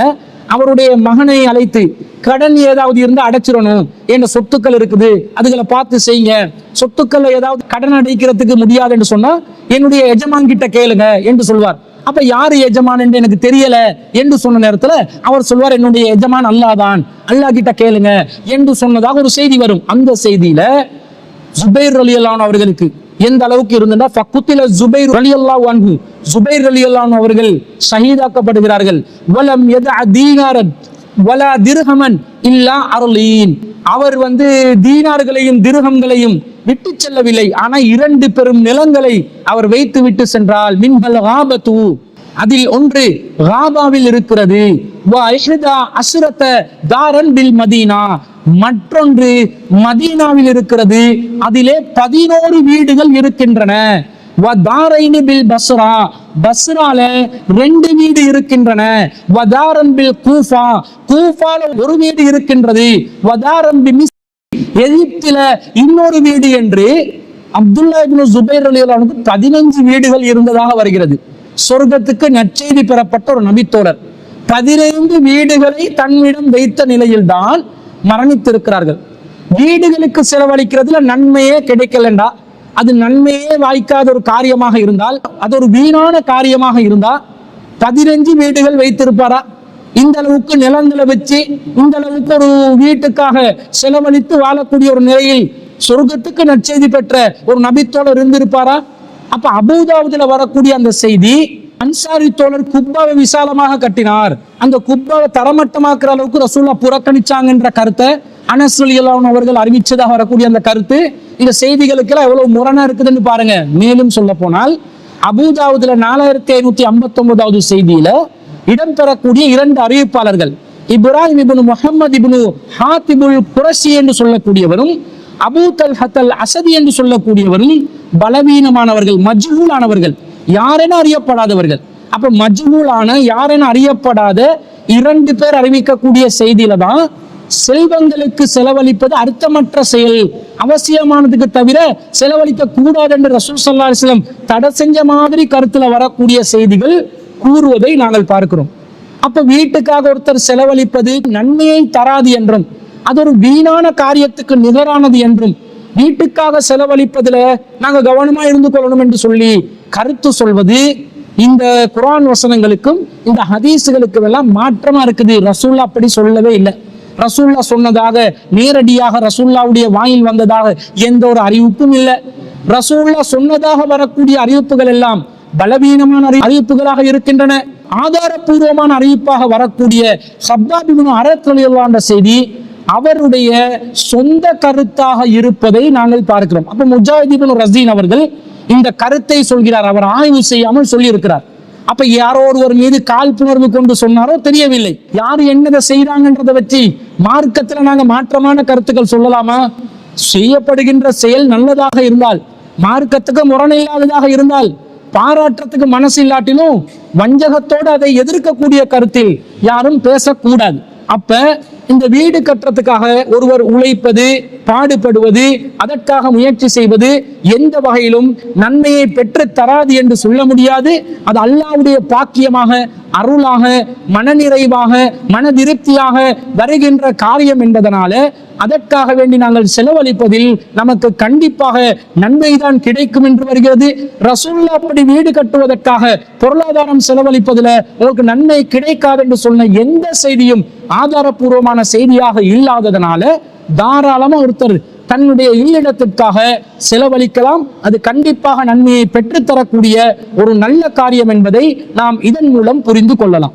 [SPEAKER 1] அவருடைய மகனை அழைத்து, கடன் ஏதாவது இருந்து அடைச்சிடணும், என்ற சொத்துக்கள் இருக்குது, அதுகளை பார்த்து செய்யுங்க, சொத்துக்கள் ஏதாவது கடன் அடைக்கிறதுக்கு முடியாது என்று சொன்னா என்னுடைய எஜமான் கிட்ட கேளுங்க என்று சொல்வார். அப்ப யாரு எஜமான் என்று எனக்கு தெரியல என்று சொன்ன நேரத்துல அவர் சொல்வார், என்னுடைய எஜமான் அல்லாஹ்தான், அல்லாஹ் கிட்ட கேளுங்க என்று சொன்னதாக ஒரு செய்தி வரும். அந்த செய்தியில ஜுபைர் ரலியல்லாஹு அன்ஹு அவர்களுக்கு எந்த அளவுக்கு இருந்ததா, ஃபக்குத்தில ஜுபைர் ரலியல்லாஹு அன்ஹு, ஜுபைர் ரலியல்லாஹு அன்ஹு அவர்கள் ஷஹீதாக்கப்படுகிறார்கள். வலம் யதஅ தீனாரன் வலா திர்ஹமன் இல்லா அர்லீன். அவர் தீனார்களையும் திர்ஹம்களையும் விட்டு செல்லவில்லை, ஆனா 2 பெரும் நிலங்களை அவர் வைத்து விட்டு சென்றால். மின்ஹல் காபத்து, அதில் ஒன்று காபாவில் இருக்கிறது, வ இஹ்தா அஸ்ரத தாரன் பில் மதீனா, மற்றொன்று மதீனாவில் இருக்கிறது, அதிலே 11 வீடுகள் இருக்கின்றன. வ தாரைனி பில் பஸ்ரா, பஸ்ரால 2 வீடு இருக்கின்றன. வ தாரன் பில் கூஃபா, கூஃபால 1 வீடு இருக்கின்றது. வ தாரன் பி மிஸ், எகிப்தில இன்னொரு வீடு என்று அப்துல்லா இப்னு ஜுபைர் ரலியல்லாஹு அன்ஹு 15 வீடுகள் இருந்ததாக வருகிறது. சொர்க்கத்துக்கு நற்செய்தி பெறப்பட்ட ஒரு நபித்தோழர் 15 வீடுகளை தன்னிடம் வைத்த நிலையில் தான் மரணித்திருக்கிறார்கள். வீடுகளுக்கு செலவழிக்கிறதுல நன்மையே கிடைக்கலண்டா, அது நன்மையே வாய்க்காத ஒரு காரியமாக இருந்தால், அது ஒரு வீணான காரியமாக இருந்தா 15 வீடுகள் வைத்திருப்பாரா? இந்த அளவுக்கு நிலங்களை வச்சு இந்த அளவுக்கு ஒரு வீட்டுக்காக செலவழித்து வாழக்கூடிய ஒரு நிலையில் சொர்க்கத்துக்கு நற்செய்தி பெற்ற ஒரு நபித்தோழர் இருந்திருப்பாரா? அப்ப அபூதாவுதுல வரக்கூடிய அந்த செய்தி, அன்சாரி தோழர் குப்பாவை விசாலமாக கட்டினார், அந்த குப்பாவை தரமட்டமாக்குற அளவுக்கு ரசூலுல்லாஹ் புறக்கணிச்சாங்க என்ற கருத்தை அனஸ் ரலியல்லாஹு அன்ஹு அவர்கள் அறிவிச்சதாக வரக்கூடிய அந்த கருத்து இந்த செய்திகளுக்கெல்லாம் எவ்வளவு முரணா இருக்குதுன்னு பாருங்க. மேலும் சொல்ல போனால் அபூதாவுதுல 4559வது செய்தியில இடம்பெறக்கூடிய 2 அறிவிப்பாளர்கள், இப்ராஹிம் இப்னு முஹம்மது இப்னு ஹாத்திபுல் குரஷி என்று சொல்லக்கூடியவரும் அபூ தல்ஹத்தல் அசதி என்று சொல்லக்கூடியவரும் பலவீனமானவர்கள், மஜ்ஹூலானவர்கள், யாரென அறியப்படாதவர்கள். அப்ப மஜ்ஹூலான யாரென அறியப்படாத 2 பேர் அறிவிக்கக்கூடிய செய்தியில தான் செல்வங்களுக்கு செலவழிப்பது அர்த்தமற்ற செயல், அவசியமானதுக்கு தவிர செலவழிக்க கூடாது என்று ரசூல் ஸல்லல்லாஹு அலைஹி வஸல்லம் தடை செஞ்ச மாதிரி கருத்துல வரக்கூடிய செய்திகள் கூறுவதை நாங்கள் பார்க்கிறோம். அப்ப வீட்டுக்காக ஒருத்தர் செலவழிப்பது நன்மையை தராது என்றும், அது ஒரு வீணான காரியத்துக்கு நிகரானது என்றும், வீட்டுக்காக செலவழிப்பதுல நாங்க கவனமா இருந்து கொள்ளணும் என்று சொல்லி கருத்து சொல்வது இந்த குர்ஆன் வசனங்களுக்கும் இந்த ஹதீஸுகளுக்கும் எல்லாம் மாற்றமா இருக்குது. ரசூலுல்லாஹ் அப்படி சொல்லவே இல்லை. ரசூலுல்லாஹ் சொன்னதாக நேரடியாக ரசூலுல்லாஹ்வுடைய வாயில் வந்ததாக எந்த ஒரு அறிவிப்பும் இல்லை. ரசூலுல்லாஹ் சொன்னதாக வரக்கூடிய அறிவிப்புகள் எல்லாம் பலவீனமான அறிவிப்புகளாக இருக்கின்றன. ஆதாரபூர்வமான அறிவிப்பாக வரக்கூடிய ஹப்பாப் இப்னு அரத் ரலியல்லாஹு அன்ஹு செய்தி அவருடைய சொந்த கருத்தாக இருப்பதை நாங்கள் பார்க்கிறோம். அப்ப முஜாஹித் இப்னு ரஸீன் அவர்கள் இந்த கருத்தை சொல்கிறார், அவர் ஆய்வு செய்யாமல் சொல்லி இருக்கிறார். அப்ப யாரோ ஒருவர் மீது காழ்ப்புணர்வு கொண்டு சொன்னாரோ தெரியவில்லை. யாரு என்னதை செய்யறாங்கன்றதை வச்சு மார்க்கத்துல நாங்க மாற்றமான கருத்துக்கள் சொல்லலாமா? செய்யப்படுகின்ற செயல் நல்லதாக இருந்தால், மார்க்கத்துக்கு முரணில்லாததாக இருந்தால், பாராட்டுறதுக்கு மனசு இல்லாட்டிலும் வஞ்சகத்தோடு அதை எதிர்க்கக்கூடிய கருத்தில் யாரும் பேசக்கூடாது. அப்ப இந்த வீடு கட்டுறதுக்காக ஒருவர் உழைப்பது, பாடுபடுவது, அதற்காக முயற்சி செய்வது எந்த வகையிலும் நன்மையை பெற்று தராது என்று சொல்ல முடியாது. அது அல்லாஹ்வுடைய பாக்கியமாக, அருளாக, மனநிறைவாக, மன திருப்தியாக வருகின்ற காரியம் என்பதனால அதற்காக வேண்டி நாங்கள் செலவழிப்பதில் நமக்கு கண்டிப்பாக நன்மைதான் கிடைக்கும் என்று வருகிறது. ரசூலுல்லாஹ் அப்படி வீடு கட்டுவதற்காக பொருளாதாரம் செலவழிப்பதில் உங்களுக்கு நன்மை கிடைக்காது என்று சொன்ன எந்த செய்தியும் ஆதாரபூர்வமான செய்தியாக இல்லாததனால தாராளமா ஒருத்தர் தன்னுடைய இல்லிடத்திற்காக செலவழிக்கலாம். அது கண்டிப்பாக நன்மையை பெற்றுத்தரக்கூடிய ஒரு நல்ல காரியம் என்பதை நாம் இதன் மூலம் புரிந்து கொள்ளலாம்.